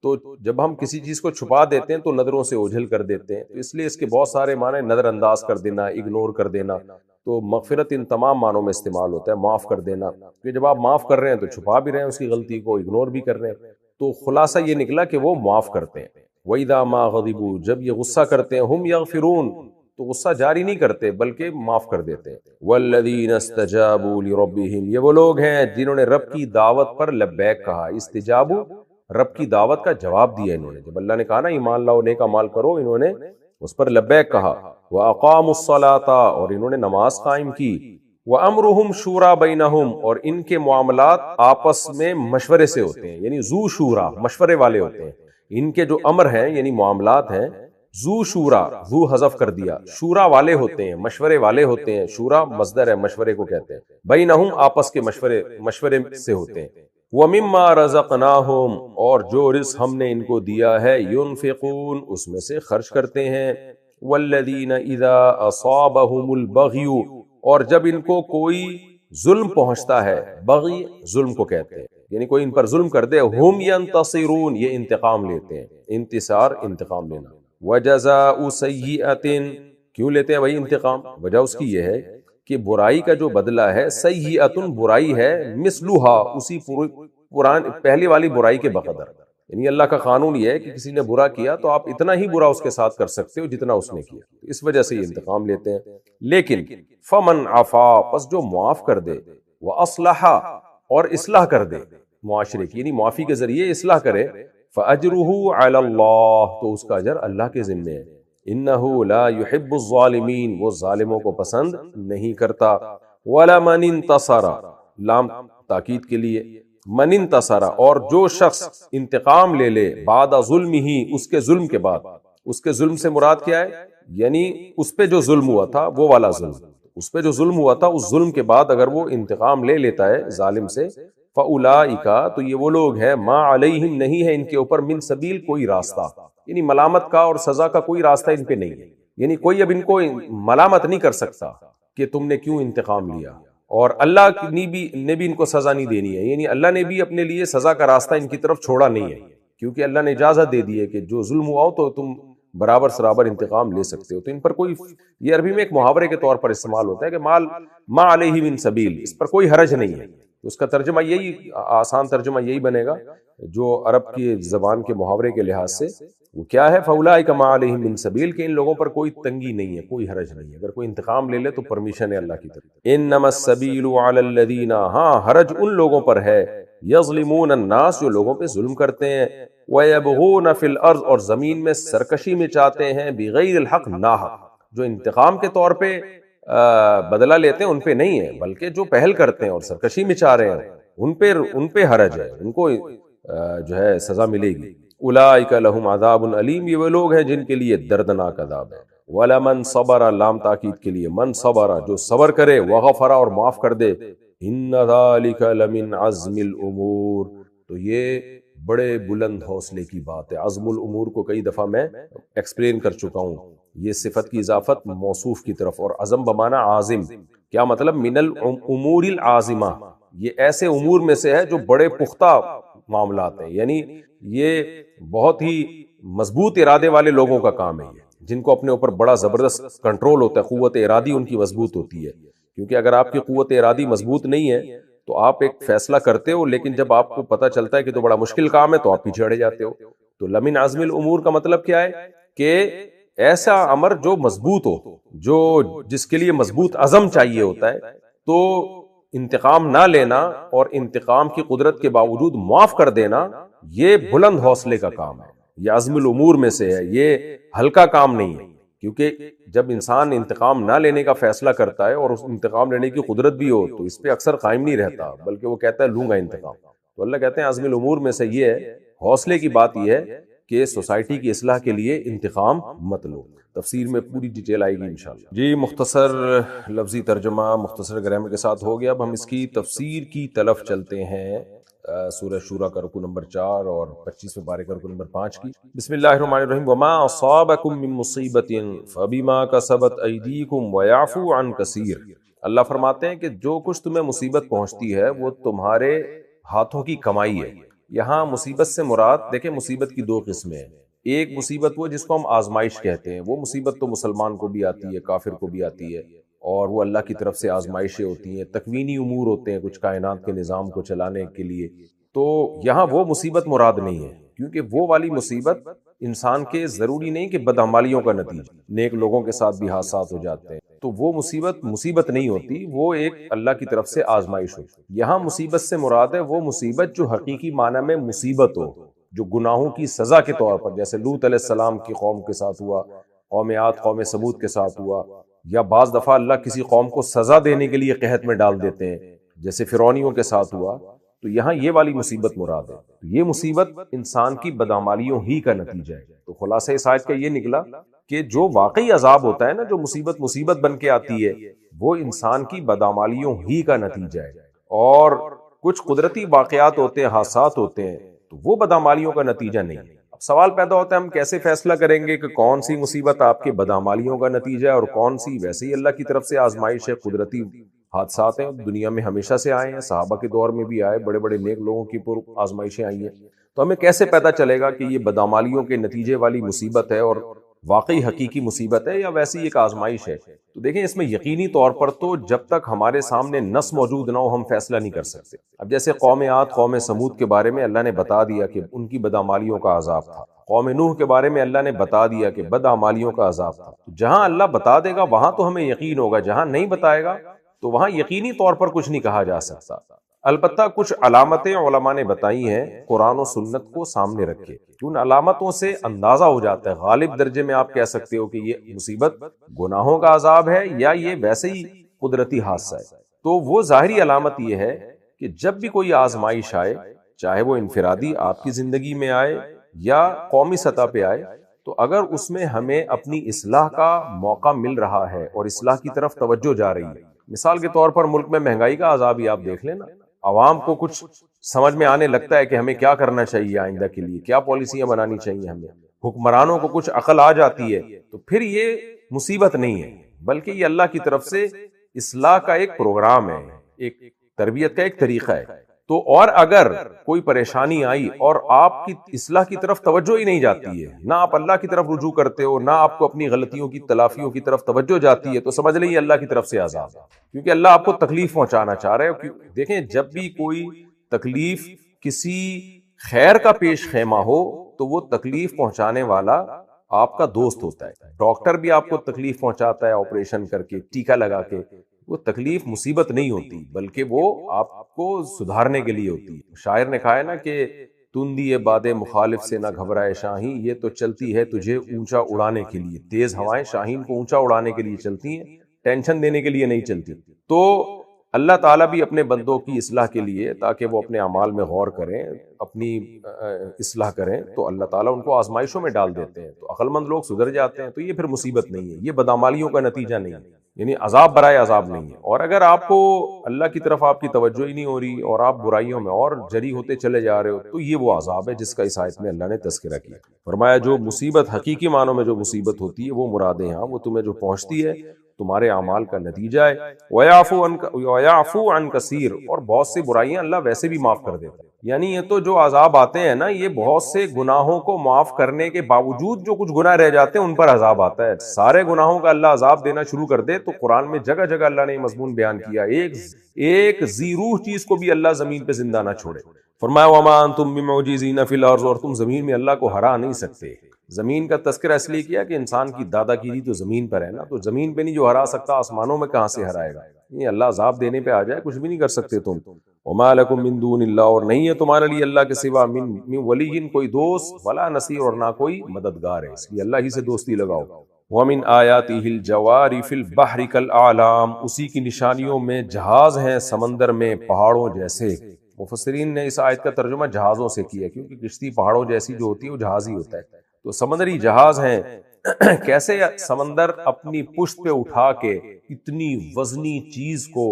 تو جب ہم کسی چیز کو چھپا دیتے ہیں تو نظروں سے اوجھل کر دیتے ہیں، تو اس لیے اس کے بہت سارے معنی، نظر انداز کر دینا، اگنور کر دینا. تو مغفرت ان تمام معنوں میں استعمال ہوتا ہے، معاف کر دینا، کہ جب آپ معاف کر رہے ہیں تو چھپا بھی رہے ہیں اس کی غلطی کو، اگنور بھی کر رہے ہیں. تو خلاصہ یہ نکلا کہ وہ معاف کرتے ہیں. وَإِذَا مَا غَضِبُوا، جب یہ غصہ کرتے ہیں، ہم یغفرون، تو غصہ جاری نہیں کرتے بلکہ معاف کر دیتے ہیں. وَالَّذِينَ اسْتَجَابُوا لِرَبِّهِمْ، یہ وہ لوگ ہیں جنہوں نے رب کی دعوت پر لبیک کہا. استجابو، رب کی دعوت کا جواب دیا انہوں نے. جب اللہ نے کہا نا ایمان لاؤ، نیک اعمال کرو، انہوں نے اس پر لبیک کہا. وَأَقَامُوا الصَّلَاةَ، اور انہوں نے نماز قائم کی. وَأَمْرُهُمْ شُورَىٰ بَيْنَهُمْ، اور ان کے معاملات آپس میں مشورے سے ہوتے ہیں، یعنی ذو شورا، مشورے والے ہوتے ہیں. ان کے جو امر ہیں یعنی معاملات ہیں، ذو شورا، ذو حذف کر دیا، شورا والے ہوتے ہیں، مشورے والے ہوتے ہیں. شورا مصدر ہے، مشورے کو کہتے ہیں. بینہم، آپس کے مشورے سے ہوتے ہیں. وَمِمَّا رَزَقْنَاهُمْ، اور جو رزق ہم نے ان کو دیا ہے، يُنْفِقُونَ، اس میں سے خرچ کرتے ہیں. وَالَّذِينَ إِذَا أَصَابَهُمُ الْبَغْيُ، اور جب ان کو کوئی ظلم پہنچتا ہے، بغی ظلم کو کہتے ہیں، یعنی کوئی ان پر ظلم کر دے، ہم ینتصرون، یہ انتقام لیتے ہیں. انتصار، انتقام لینا. وجزاء سیئۃ، کیوں لیتے ہیں بھائی انتقام؟ وجہ اس کی یہ ہے کہ برائی کا جو بدلہ ہے، سیئۃ برائی ہے، مثلھا، اسی پہلی والی برائی کے بقدر. یعنی اللہ کا قانون یہ ہے کہ کسی نے برا کیا تو آپ اتنا ہی برا اس کے ساتھ کر سکتے ہو جتنا اس نے کیا. اس وجہ سے یہ انتقام لیتے ہیں. لیکن فمن عفا، پس جو معاف کر دے، واصلح، اور اصلاح کر دے معاشرے کی، یعنی معافی کے ذریعے اصلاح کرے، فاجرہ علی اللہ، تو اس کا اجر اللہ کے ذمے ہے. انہ لا یحب الظالمین، وہ ظالموں کو پسند نہیں کرتا. وَلَمَنِ انتصر، لام تاکید کے لیے، من انتصر، اور جو شخص انتقام لے لے، بعد ظلم ہی، اس کے ظلم کے بعد، اس کے ظلم سے مراد کیا ہے؟ یعنی اس پہ جو ظلم ہوا تھا وہ والا ظلم، اس پہ جو ظلم ہوا تھا اس ظلم کے بعد اگر وہ انتقام لے لیتا ہے ظالم سے، فَأُولَئِكَ، تو یہ وہ لوگ ہیں، ما علیہم، نہیں ہے ان کے اوپر، من سبیل، کوئی راستہ، یعنی ملامت کا اور سزا کا کوئی راستہ ان پہ نہیں ہے، یعنی کوئی اب ان کو ملامت نہیں کر سکتا کہ تم نے کیوں انتقام لیا، اور اللہ نے بھی ان کو سزا نہیں دینی ہے، یعنی اللہ نے بھی اپنے لیے سزا کا راستہ ان کی طرف چھوڑا نہیں ہے، کیونکہ اللہ نے اجازت دے دی ہے کہ جو ظلم ہوا ہو تو تم برابر سرابر انتقام لے سکتے ہو، تو ان پر کوئی، یہ عربی میں ایک محاورے کے طور پر استعمال ہوتا ہے کہ ما علیہ من سبیل، اس پر کوئی حرج نہیں ہے، اس کا ترجمہ یہی، آسان ترجمہ یہی بنے گا جو عرب کی زبان کے محاورے کے لحاظ سے، وہ کیا ہے؟ فَأُولَئِكَ مَا عَلَيْهِم مِّن سَبِيلٍ، کہ ان لوگوں پر کوئی تنگی نہیں ہے، کوئی حرج نہیں ہے، اگر کوئی انتقام لے لے تو پرمیشن ہے اللہ کی طرف۔ إِنَّمَا السَّبِيلُ عَلَى الَّذِينَ، ہاں حرج ان لوگوں پر ہے، يَظْلِمُونَ النَّاسَ، جو لوگوں پہ ظلم کرتے ہیں، وَيَبْغُونَ فِي الْأَرْضِ، اور زمین میں سرکشی میں چاہتے ہیں، بِغَيْرِ الْحَقِّ، ناحق، جو انتقام کے طور پہ بدلہ لیتے ہیں ان پہ نہیں ہے، بلکہ جو پہل کرتے ہیں اور سرکشی میں چاہ رہے ہیں ان پہ حرج ہے، ان کو جو ہے سزا ملے گی۔ اولئک لہم عذاب علیم، یہ وہ لوگ ہیں جن کے لیے دردناک عذاب ہے۔ ولمن صبر، لام تاکید کے لیے، من صبر، جو صبر کرے، وغفر، اور معاف کر دے، ان ذالک لمن عزم الامور، تو یہ بڑے بلند حوصلے کی بات ہے۔ عزم الامور کو کئی دفعہ میں ایکسپلین کر چکا ہوں، یہ صفت کی اضافت موصوف کی طرف، اور عزم بمعنی عازم، کیا مطلب؟ من الامور العازمہ، یہ ایسے امور میں سے ہے جو بڑے پختہ معاملات ہیں، یعنی یہ بہت ہی مضبوط ارادے والے لوگوں کا کام ہے، یہ جن کو اپنے اوپر بڑا زبردست کنٹرول ہوتا ہے، قوت ارادی ان کی مضبوط ہوتی ہے، کیونکہ اگر آپ کی قوت ارادی مضبوط نہیں ہے تو آپ ایک فیصلہ کرتے ہو، لیکن جب آپ کو پتہ چلتا ہے کہ تو بڑا مشکل کام ہے تو آپ پیچھے ہٹ جاتے ہو۔ تو لمن عزم الامور کا مطلب کیا ہے؟ کہ ایسا امر جو مضبوط ہو، جو جس کے لیے مضبوط عزم چاہیے ہوتا ہے، تو انتقام نہ لینا اور انتقام کی قدرت کے باوجود معاف کر دینا، یہ بلند حوصلے کا کام ہے، یہ عزم الامور میں سے ہے، یہ ہلکا کام نہیں ہے، کیونکہ جب انسان انتقام نہ لینے کا فیصلہ کرتا ہے اور اس انتقام لینے کی قدرت بھی ہو تو اس پہ اکثر قائم نہیں رہتا، بلکہ وہ کہتا ہے لوں گا انتقام۔ تو اللہ کہتے ہیں عزم الامور میں سے یہ ہے، حوصلے کی بات یہ ہے کہ سوسائٹی کی اصلاح کے لیے انتقام مت لو۔ تفسیر میں پوری ڈیٹیل آئے گی انشاءاللہ۔ جی، مختصر لفظی ترجمہ مختصر گرامر کے ساتھ ہو گیا، اب ہم اس کی تفسیر کی طرف چلتے ہیں۔ سورہ شورى کا رکوع نمبر 4 اور 25ویں پارے کا رکوع نمبر 5 کی۔ بسم اللہ الرحمن الرحیم۔ وما اصابکم من مصیبۃ فبما کسبت ایدیکم ویعفو عن کثیر۔ اللہ فرماتے ہیں کہ جو کچھ تمہیں مصیبت پہنچتی ہے وہ تمہارے ہاتھوں کی کمائی ہے۔ یہاں مصیبت سے مراد، دیکھیں مصیبت کی دو قسمیں ہیں، ایک مصیبت وہ جس کو ہم آزمائش کہتے ہیں، وہ مصیبت تو مسلمان کو بھی آتی ہے، کافر کو بھی آتی ہے، اور وہ اللہ کی طرف سے آزمائشیں ہوتی ہیں، تکوینی امور ہوتے ہیں کچھ کائنات کے نظام کو چلانے کے لیے، تو یہاں وہ مصیبت مراد نہیں ہے، کیونکہ وہ والی مصیبت انسان کے ضروری نہیں کہ بدعمالیوں کا نتیجہ، نیک لوگوں کے ساتھ بھی حادثات ہو جاتے ہیں، تو وہ مصیبت نہیں ہوتی، وہ ایک اللہ کی طرف سے آزمائش ہوتی۔ یہاں مصیبت سے مراد ہے وہ مصیبت جو حقیقی معنی میں مصیبت ہو، جو گناہوں کی سزا کے طور پر، جیسے لوط علیہ السلام کی قوم کے ساتھ ہوا، قوم عاد قوم سمود کے ساتھ ہوا، یا بعض دفعہ اللہ کسی قوم کو سزا دینے کے لیے قحط میں ڈال دیتے ہیں، جیسے فرعونیوں کے ساتھ ہوا، تو یہاں یہ والی مصیبت مراد ہے۔ یہ مصیبت انسان کی بدعمالیوں ہی کا نتیجہ ہے۔ تو خلاصہ اس آیت کا یہ نکلا کہ جو واقعی عذاب ہوتا ہے نا، جو مصیبت بن کے آتی ہے، وہ انسان کی بدعمالیوں ہی کا نتیجہ ہے، اور کچھ قدرتی واقعات ہوتے ہیں، حادثات ہوتے ہیں، تو وہ بدعمالیوں کا نتیجہ نہیں ہے۔ اب سوال پیدا ہوتا ہے ہم کیسے فیصلہ کریں گے کہ کون سی مصیبت آپ کے بدعمالیوں کا نتیجہ ہے اور کون سی ویسے ہی اللہ کی طرف سے آزمائش ہے، قدرتی حادثات ہیں، دنیا میں ہمیشہ سے آئے ہیں، صحابہ کے دور میں بھی آئے، بڑے بڑے نیک لوگوں کی پر آزمائشیں آئی ہیں، تو ہمیں کیسے پتہ چلے گا کہ یہ بدعمالیوں کے نتیجے والی مصیبت ہے اور واقعی حقیقی مصیبت ہے یا ویسی ایک آزمائش ہے؟ تو دیکھیں اس میں یقینی طور پر تو جب تک ہمارے سامنے نص موجود نہ ہو ہم فیصلہ نہیں کر سکتے۔ اب جیسے قوم عاد قوم سمود کے بارے میں اللہ نے بتا دیا کہ ان کی بدعمالیوں کا عذاب تھا، قوم نوح کے بارے میں اللہ نے بتا دیا کہ بدعمالیوں کا عذاب تھا، جہاں اللہ بتا دے گا وہاں تو ہمیں یقین ہوگا، جہاں نہیں بتائے گا تو وہاں یقینی طور پر کچھ نہیں کہا جا سکتا۔ البتہ کچھ علامتیں علماء نے بتائی ہیں قرآن و سنت کو سامنے رکھے، ان علامتوں سے اندازہ ہو جاتا ہے، غالب درجے میں آپ کہہ سکتے ہو کہ یہ مصیبت گناہوں کا عذاب ہے یا یہ ویسے ہی قدرتی حادثہ ہے۔ تو وہ ظاہری علامت یہ ہے کہ جب بھی کوئی آزمائش آئے، چاہے وہ انفرادی آپ کی زندگی میں آئے یا قومی سطح پہ آئے، تو اگر اس میں ہمیں اپنی اصلاح کا موقع مل رہا ہے اور اصلاح کی طرف توجہ جا رہی ہے، مثال کے طور پر ملک میں مہنگائی کا عذاب ہی آپ دیکھ لینا، عوام کو کچھ سمجھ میں آنے لگتا ہے کہ ہمیں کیا کرنا چاہیے آئندہ کے لیے، کیا پالیسیاں بنانی چاہیے ہمیں، حکمرانوں کو کچھ عقل آ جاتی ہے، تو پھر یہ مصیبت نہیں ہے بلکہ یہ اللہ کی طرف سے اصلاح کا ایک پروگرام ہے، ایک تربیت کا ایک طریقہ ہے۔ تو اور اگر کوئی پریشانی آئی اور آپ کی اصلاح کی طرف توجہ ہی نہیں جاتی ہے، نہ آپ اللہ کی طرف رجوع کرتے ہو، نہ آپ کو اپنی غلطیوں کی تلافیوں کی طرف توجہ جاتی ہے، تو سمجھ لیں یہ اللہ کی طرف سے عذاب ہے، کیونکہ اللہ آپ کو تکلیف پہنچانا چاہ رہے ہو۔ دیکھیں جب بھی کوئی تکلیف کسی خیر کا پیش خیمہ ہو تو وہ تکلیف پہنچانے والا آپ کا دوست ہوتا ہے۔ ڈاکٹر بھی آپ کو تکلیف پہنچاتا ہے آپریشن کر کے، ٹیکہ لگا کے، وہ تکلیف مصیبت نہیں ہوتی بلکہ وہ آپ کو سدھارنے کے لیے ہوتی ہے۔ شاعر نے کہا ہے نا کہ تندی باد مخالف سے نہ گھبرائے شاہین، یہ تو چلتی ہے تجھے اونچا اڑانے کے لیے۔ تیز ہوائیں شاہین کو اونچا اڑانے کے لیے چلتی ہیں، ٹینشن دینے کے لیے نہیں چلتی۔ تو اللہ تعالیٰ بھی اپنے بندوں کی اصلاح کے لیے، تاکہ وہ اپنے اعمال میں غور کریں، اپنی اصلاح کریں، تو اللہ تعالیٰ ان کو آزمائشوں میں ڈال دیتے ہیں، تو عقل مند لوگ سدھر جاتے ہیں، تو یہ پھر مصیبت نہیں ہے، یہ بدعمالیوں کا نتیجہ نہیں ہے، یعنی عذاب برائے عذاب نہیں ہے۔ اور اگر آپ کو اللہ کی طرف آپ کی توجہ ہی نہیں ہو رہی اور آپ برائیوں میں اور جری ہوتے چلے جا رہے ہو، تو یہ وہ عذاب ہے جس کا اس آیت میں اللہ نے تذکرہ کیا۔ فرمایا جو مصیبت حقیقی معنوں میں جو مصیبت ہوتی ہے وہ مراد ہے، ہاں وہ تمہیں جو پہنچتی ہے تمہارے اعمال کا نتیجہ ہے۔ وَيَعْفُو عَنْ كَثِيرٍ، اور بہت سی برائیاں اللہ ویسے بھی معاف کر دیتا ہے، یعنی یہ تو جو عذاب آتے ہیں نا، یہ بہت سے گناہوں کو معاف کرنے کے باوجود جو کچھ گناہ رہ جاتے ہیں ان پر عذاب آتا ہے۔ سارے گناہوں کا اللہ عذاب دینا شروع کر دے تو قرآن میں جگہ جگہ اللہ نے یہ مضمون بیان کیا، ایک ذی روح چیز کو بھی اللہ زمین پہ زندہ نہ چھوڑے۔ فرمایا وَمَا أَنْتُمْ بِمُعْجِزِينَ فِي الْأَرْضِ، اور تم زمین میں اللہ کو ہرا نہیں سکتے۔ زمین کا تذکرہ اس لیے کیا کہ انسان کی دادا گیری تو زمین پر ہے نا، تو زمین پہ نہیں جو ہرا سکتا آسمانوں میں کہاں سے ہرائے گا؟ یہ اللہ عذاب دینے پہ آ جائے کچھ بھی نہیں کر سکتے تم۔ وَمَا لَكُم مِّن دُونِ اللَّهِ، اور نہیں ہے تمہارے لیے اللہ کے سوا من ولی، کوئی دوست، ولا نصیر، اور نہ کوئی مددگار ہے، اس لیے اللہ ہی سے دوستی لگاؤ۔ وَمِنْ آيَاتِهِ الْجَوَارِ فِي الْبَحْرِ كَالْأَعْلَامِ، اسی کی نشانیوں میں جہاز ہیں سمندر میں پہاڑوں جیسے۔ مفسرین نے اس آیت کا ترجمہ جہازوں سے کیا کیونکہ کشتی پہاڑوں جیسی جو ہوتی ہے وہ جہاز ہی ہوتا ہے، تو سمندری جہاز ہیں۔ کیسے سمندر اپنی پشت پہ اٹھا کے اتنی وزنی چیز کو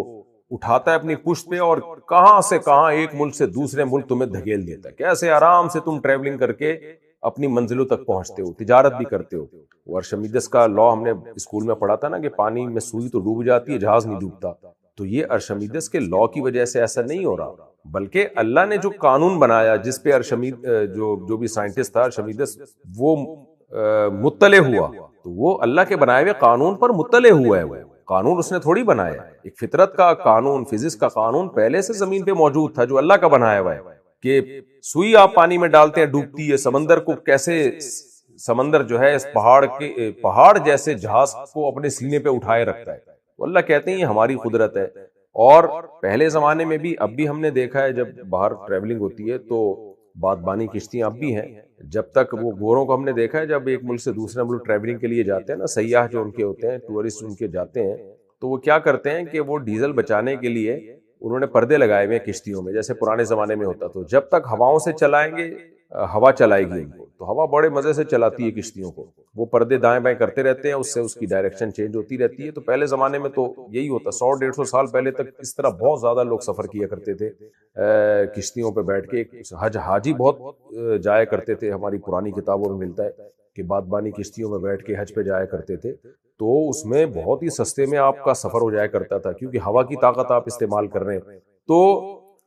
اٹھاتا ہے اپنی پشت پہ، اور کہاں سے کہاں ایک ملک سے دوسرے ملک تمہیں دھکیل دیتا ہے، کیسے آرام سے تم ٹریولنگ کر کے اپنی منزلوں تک پہنچتے ہو، تجارت بھی کرتے ہو۔ وہ ارشمیدس کا لا ہم نے اسکول میں پڑھا تھا نا کہ پانی میں سوئی تو ڈوب جاتی ہے، جہاز نہیں ڈوبتا، تو یہ ارشمیدس کے لا کی وجہ سے ایسا نہیں ہو رہا، بلکہ اللہ نے جو قانون بنایا جس پہ جو بھی سائنٹسٹ تھا ارشمیدس وہ مطلع ہوا، تو وہ اللہ کے بنائے ہوئے قانون پر مطلع ہوا ہے، وہ قانون اس نے تھوڑی بنایا ہے، ایک فطرت کا قانون، فزکس کا قانون پہلے سے زمین پہ موجود تھا جو اللہ کا بنایا ہوا ہے، کہ سوئی آپ پانی میں ڈالتے ہیں ڈوبتی ہے، سمندر کو کیسے سمندر جو ہے اس پہاڑ جیسے جہاز کو اپنے سینے پہ اٹھائے رکھتا ہے، تو اللہ کہتے ہیں یہ ہماری قدرت ہے۔ اور پہلے زمانے میں بھی اب بھی ہم نے دیکھا ہے جب باہر ٹریولنگ ہوتی ہے تو بادبانی کشتیاں اب بھی ہیں، جب تک وہ گوروں کو ہم نے دیکھا ہے جب ایک ملک سے دوسرے ملک ٹریولنگ کے لیے جاتے ہیں نا، سیاح جو ان کے ہوتے ہیں، ٹورسٹ ان کے جاتے ہیں، تو وہ کیا کرتے ہیں کہ وہ ڈیزل بچانے کے لیے انہوں نے پردے لگائے ہوئے ہیں کشتیوں میں، جیسے پرانے زمانے میں ہوتا، تو جب تک ہواؤں سے چلائیں گے ہوا چلائے گی ان کو، تو ہوا بڑے مزے سے چلاتی ہے کشتیوں کو، وہ پردے دائیں بائیں کرتے رہتے ہیں، اس سے اس کی ڈائریکشن چینج ہوتی رہتی ہے۔ تو پہلے زمانے میں تو یہی ہوتا، 100-150 سال پہلے تک اس طرح بہت زیادہ لوگ سفر کیا کرتے تھے کشتیوں پہ بیٹھ کے۔ حاجی بہت جایا کرتے تھے، ہماری پرانی کتابوں میں ملتا ہے کہ بادبانی کشتیوں میں بیٹھ کے حج پہ جایا کرتے تھے، تو اس میں بہت ہی سستے میں آپ کا سفر ہو جایا کرتا تھا کیونکہ ہوا کی طاقت آپ استعمال کر رہے ہیں۔ تو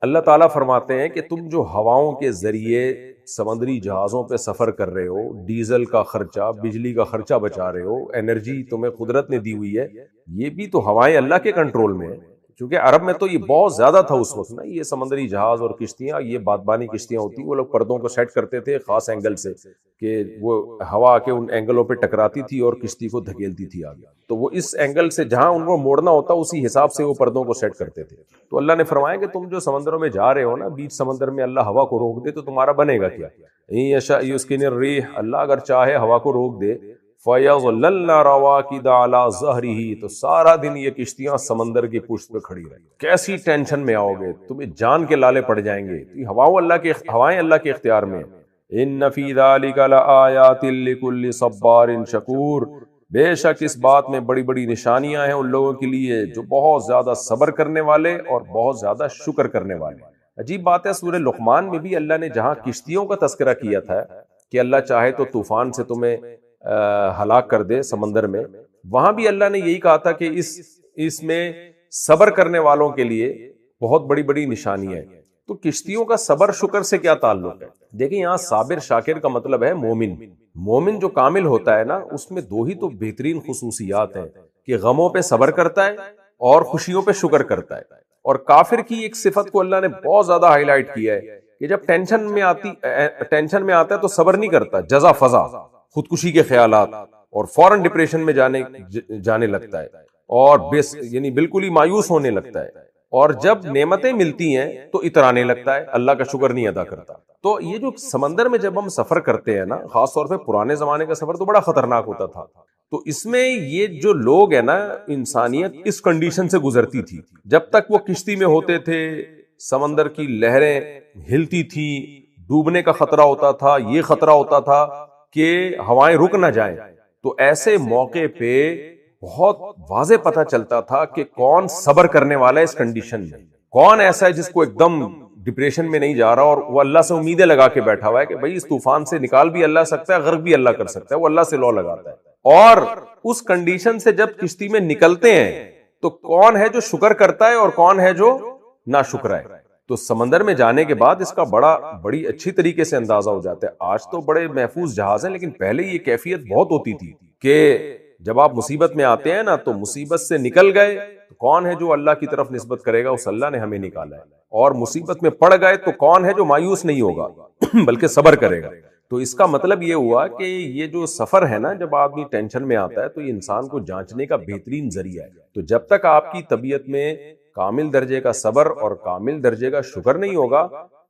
اللہ تعالیٰ فرماتے ہیں کہ تم جو ہواؤں کے ذریعے سمندری جہازوں پہ سفر کر رہے ہو، ڈیزل کا خرچہ، بجلی کا خرچہ بچا رہے ہو، انرجی تمہیں قدرت نے دی ہوئی ہے، یہ بھی تو ہوائیں اللہ کے کنٹرول میں ہے۔ چونکہ عرب میں تو یہ بہت زیادہ تھا اس وقت نا، یہ سمندری جہاز اور کشتیاں، یہ بادبانی کشتیاں ہوتی، وہ لوگ پردوں کو سیٹ کرتے تھے خاص اینگل سے کہ وہ ہوا کے ان اینگلوں پہ ٹکراتی تھی اور کشتی کو دھکیلتی تھی آگے، تو وہ اس اینگل سے جہاں ان کو موڑنا ہوتا اسی حساب سے وہ پردوں کو سیٹ کرتے تھے۔ تو اللہ نے فرمایا کہ تم جو سمندروں میں جا رہے ہو نا، بیچ سمندر میں اللہ ہوا کو روک دے تو تمہارا بنے گا کیا؟ یشاء یسکن الريح، اللہ اگر چاہے ہوا کو روک دے، فَيَظْلَلْنَ رَوَاكِدَ عَلَى ظَهْرِهِ، تو سارا دن یہ کشتیاں سمندر کی پشت پہ کھڑی رہیں. کیسی ٹینشن میں آؤ گے، تمہیں جان کے لالے پڑ جائیں گے. ہوائیں اللہ کے اختیار میں. ان فی ذلک لآیات لکل صبار شکور، بے شک اس بات میں بڑی بڑی نشانیاں ہیں ان لوگوں کے لیے جو بہت زیادہ صبر کرنے والے اور بہت زیادہ شکر کرنے والے. عجیب بات ہے، سورہ لقمان میں بھی اللہ نے جہاں کشتیوں کا تذکرہ کیا تھا کہ اللہ چاہے تو طوفان سے تمہیں ہلاک کر دے سمندر میں، وہاں بھی اللہ نے یہی کہا تھا کہ اس میں صبر کرنے والوں کے لیے بہت بڑی بڑی نشانیاں ہیں. تو کشتیوں کا صبر شکر سے کیا تعلق ہے؟ دیکھیں یہاں صابر شاکر کا مطلب ہے مومن. مومن جو کامل ہوتا ہے نا، اس میں دو ہی تو بہترین خصوصیات ہیں کہ غموں پہ صبر کرتا ہے اور خوشیوں پہ شکر کرتا ہے. اور کافر کی ایک صفت کو اللہ نے بہت زیادہ ہائی لائٹ کیا ہے کہ جب ٹینشن میں آتا ہے تو صبر نہیں کرتا، جزا فضا، خودکشی کے خیالات، اور فوراً ڈپریشن میں جانے لگتا ہے اور یعنی بالکل ہی مایوس ہونے لگتا ہے. اور جب نعمتیں ملتی ہیں تو اترانے لگتا ہے، اللہ کا شکر نہیں ادا کرتا. تو یہ جو سمندر میں جب ہم سفر کرتے ہیں نا، خاص طور پہ پرانے زمانے کا سفر تو بڑا خطرناک ہوتا تھا. تو اس میں یہ جو لوگ ہیں نا، انسانیت اس کنڈیشن سے گزرتی تھی. جب تک وہ کشتی میں ہوتے تھے، سمندر کی لہریں ہلتی تھی، ڈوبنے کا خطرہ ہوتا تھا، یہ خطرہ ہوتا تھا کہ ہوائیں رک نہ جائیں. تو ایسے موقع پہ بہت واضح پتہ چلتا تھا کہ کون صبر کرنے والا ہے اس کنڈیشن میں، کون ایسا ہے جس کو ایک دم ڈپریشن میں نہیں جا رہا اور وہ اللہ سے امیدیں لگا کے بیٹھا ہوا ہے کہ بھائی اس طوفان سے نکال بھی اللہ سکتا ہے، غرق بھی اللہ کر سکتا ہے. وہ اللہ سے لو لگاتا ہے. اور اس کنڈیشن سے جب کشتی میں نکلتے ہیں تو کون ہے جو شکر کرتا ہے اور کون ہے جو ناشکر ہے. تو سمندر میں جانے کے بعد اس کا بڑی اچھی طریقے سے اندازہ ہو جاتا ہے. آج تو بڑے محفوظ جہاز ہیں، لیکن پہلے یہ کیفیت بہت ہوتی تھی کہ جب آپ مصیبت میں آتے ہیں نا، تو مصیبت سے نکل گئے تو کون ہے جو اللہ کی طرف نسبت کرے گا؟ اس اللہ نے ہمیں نکالا ہے. اور مصیبت میں پڑ گئے تو کون ہے جو مایوس نہیں ہوگا بلکہ صبر کرے گا. تو اس کا مطلب یہ ہوا کہ یہ جو سفر ہے نا، جب آدمی ٹینشن میں آتا ہے تو یہ انسان کو جانچنے کا بہترین ذریعہ ہے. تو جب تک آپ کی طبیعت میں کامل درجے کا صبر اور کامل درجے کا شکر نہیں ہوگا،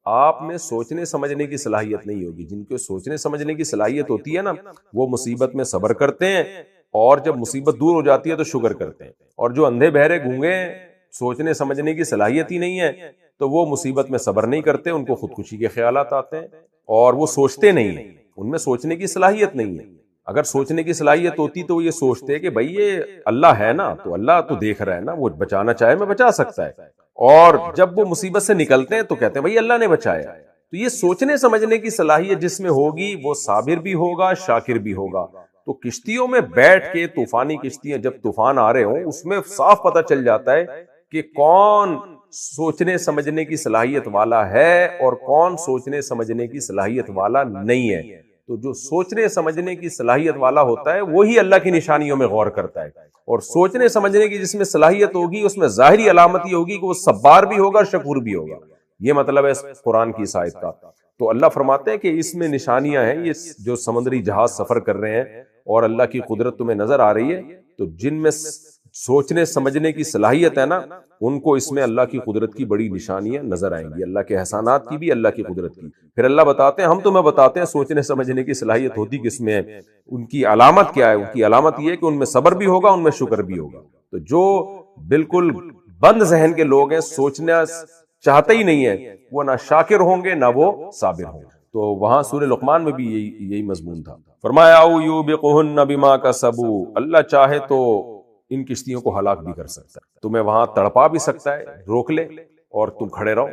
آپ میں سوچنے سمجھنے کی صلاحیت نہیں ہوگی. جن کو سوچنے سمجھنے کی صلاحیت ہوتی ہے نا، وہ مصیبت میں صبر کرتے ہیں اور جب مصیبت دور ہو جاتی ہے تو شکر کرتے ہیں. اور جو اندھے بہرے گونگے ہیں، سوچنے سمجھنے کی صلاحیت ہی نہیں ہے، تو وہ مصیبت میں صبر نہیں کرتے، ان کو خودکشی کے خیالات آتے ہیں اور وہ سوچتے نہیں ہیں. ان میں سوچنے کی صلاحیت نہیں ہے. اگر سوچنے کی صلاحیت ہوتی تو وہ یہ سوچتے کہ بھئی یہ اللہ ہے نا، تو اللہ تو دیکھ رہا ہے نا، وہ بچانا چاہے میں بچا سکتا ہے. اور جب وہ مصیبت سے نکلتے ہیں تو کہتے ہیں بھئی اللہ نے بچایا. تو یہ سوچنے سمجھنے کی صلاحیت جس میں ہوگی وہ صابر بھی ہوگا، شاکر بھی ہوگا. تو کشتیوں میں بیٹھ کے، طوفانی کشتیاں جب طوفان آ رہے ہوں، اس میں صاف پتہ چل جاتا ہے کہ کون سوچنے سمجھنے کی صلاحیت والا ہے اور کون سوچنے سمجھنے کی صلاحیت والا نہیں ہے. تو جو سوچنے سمجھنے کی صلاحیت والا ہوتا ہے وہی اللہ کی نشانیوں میں غور کرتا ہے. اور سوچنے سمجھنے کی جس میں صلاحیت ہوگی، اس میں ظاہری علامت یہ ہوگی کہ وہ صبار بھی ہوگا، شکور بھی ہوگا. یہ مطلب ہے قرآن کی اس آیت کا. تو اللہ فرماتے ہیں کہ اس میں نشانیاں ہیں. یہ جو سمندری جہاز سفر کر رہے ہیں اور اللہ کی قدرت تمہیں نظر آ رہی ہے، تو جن میں سوچنے سمجھنے کی صلاحیت ہے نا، ان کو اس میں اللہ کی قدرت کی بڑی نشانیاں نظر آئیں گی، اللہ کے احسانات کی بھی، اللہ کی قدرت کی. پھر اللہ بتاتے ہیں، ہم تمہیں بتاتے ہیں سوچنے سمجھنے کی صلاحیت ہوتی کس میں ہے، ان کی علامت کیا ہے. ان کی علامت یہ ہے کہ ان میں صبر بھی ہوگا، ان میں شکر بھی ہوگا. تو جو بالکل بند ذہن کے لوگ ہیں، سوچنا چاہتے ہی نہیں ہے، وہ نہ شاکر ہوں گے نہ وہ صابر ہوں گے. تو وہاں سورہ لقمان میں بھی یہی مضمون تھا. فرمایا او یوبقہن بما کسبوا، اللہ چاہے تو ان کشتیوں کو ہلاک بھی کر سکتا ہے، تمہیں وہاں تڑپا بھی سکتا ہے، روک لے اور تم کھڑے رہو.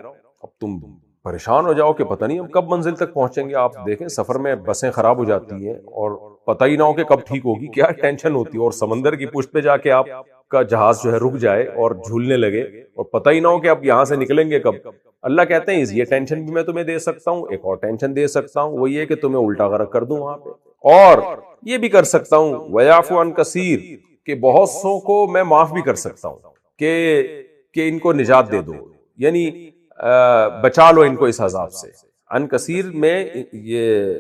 اب تم پریشان ہو جاؤ کہ پتہ نہیں ہم کب منزل تک پہنچیں گے. آپ دیکھیں سفر میں بسیں خراب ہو جاتی ہیں اور پتہ ہی نہ ہو کہ کب ٹھیک ہوگی، کیا ٹینشن ہوتی ہے. اور سمندر کی پشت پہ جا کے آپ کا جہاز جو ہے رک جائے اور جھولنے لگے اور پتہ ہی نہ ہو کہ اب یہاں سے نکلیں گے کب. اللہ کہتے ہیں یہ ٹینشن بھی میں تمہیں دے سکتا ہوں، ایک اور ٹینشن دے سکتا ہوں، وہ یہ کہ تمہیں الٹا غرق کر دوں وہاں پہ. اور یہ بھی کر سکتا ہوں وَيَعْفُ عَنْ كَثِيرٍ، کہ بہت سو کو میں معاف بھی کر سکتا ہوں کہ ان کو نجات دے دو، یعنی بچا لو ان کو اس عذاب سے. عن کثیر میں یہ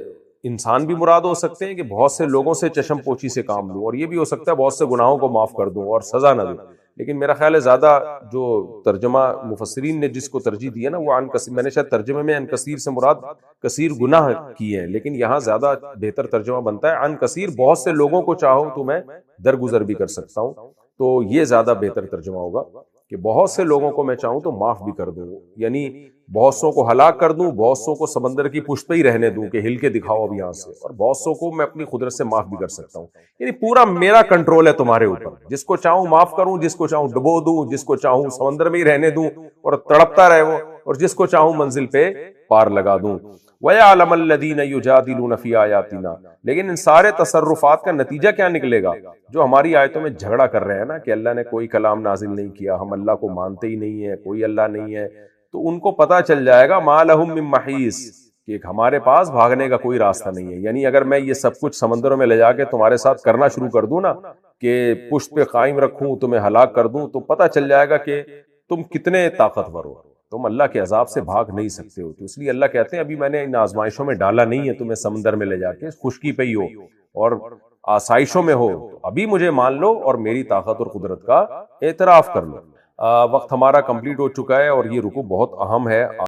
انسان بھی مراد ہو سکتے ہیں کہ بہت سے لوگوں سے چشم پوچھی سے کام لوں، اور یہ بھی ہو سکتا ہے بہت سے گناہوں کو معاف کر دوں اور سزا نہ دوں. لیکن میرا خیال ہے زیادہ جو ترجمہ مفسرین نے جس کو ترجیح دی ہے نا وہ عن کثیر، میں نے شاید ترجمے میں عن کثیر سے مراد کثیر گناہ کیے ہیں، لیکن یہاں زیادہ بہتر ترجمہ بنتا ہے عن کثیر بہت سے لوگوں کو چاہوں تو میں درگزر بھی کر سکتا ہوں، تو یہ زیادہ بہتر ترجمہ ہوگا کہ بہت سے لوگوں کو میں چاہوں تو معاف بھی کر دوں، یعنی بہت سو کو ہلاک کر دوں، بہت سو کو سمندر کی پشت پہ ہی رہنے دوں کہ ہل کے دکھاؤ اب یہاں سے، اور بہت سو کو میں اپنی قدرت سے معاف بھی کر سکتا ہوں، یعنی پورا میرا کنٹرول ہے تمہارے اوپر، جس کو چاہوں معاف کروں، جس کو چاہوں ڈبو دوں، جس کو چاہوں سمندر میں ہی رہنے دوں اور تڑپتا رہے وہ، اور جس کو چاہوں منزل پہ پار لگا دوں۔ وَيَعْلَمَ الَّذِينَ يُجَادِلُونَ فِي آيَاتِنَا، لیکن ان سارے تصرفات کا نتیجہ کیا نکلے گا؟ جو ہماری آیتوں میں جھگڑا کر رہے ہیں نا کہ اللہ نے کوئی کلام نازل نہیں کیا، ہم اللہ کو مانتے ہی نہیں ہیں، کوئی اللہ نہیں ہے، تو ان کو پتہ چل جائے گا مَا لَهُم مِّن مَّحِيصٍ کہ ہمارے پاس بھاگنے کا کوئی راستہ نہیں ہے، یعنی اگر میں یہ سب کچھ سمندروں میں لے جا کے تمہارے ساتھ کرنا شروع کر دوں نا کہ پشت پہ قائم رکھوں، تمہیں ہلاک کر دوں، تو پتہ چل جائے گا کہ تم کتنے طاقتور ہو، تم اللہ کے عذاب سے بھاگ نہیں سکتے ہو۔ تو اس لیے اللہ کہتے ہیں ابھی میں نے ان آزمائشوں میں ڈالا نہیں ہے تمہیں سمندر میں لے جا کے، خشکی پہ ہی ہو اور آسائشوں میں ہو، تو ابھی مجھے مان لو اور میری طاقت اور قدرت کا اعتراف کر لو۔ وقت ہمارا کمپلیٹ ہو چکا ہے اور یہ رکوع بہت اہم ہے۔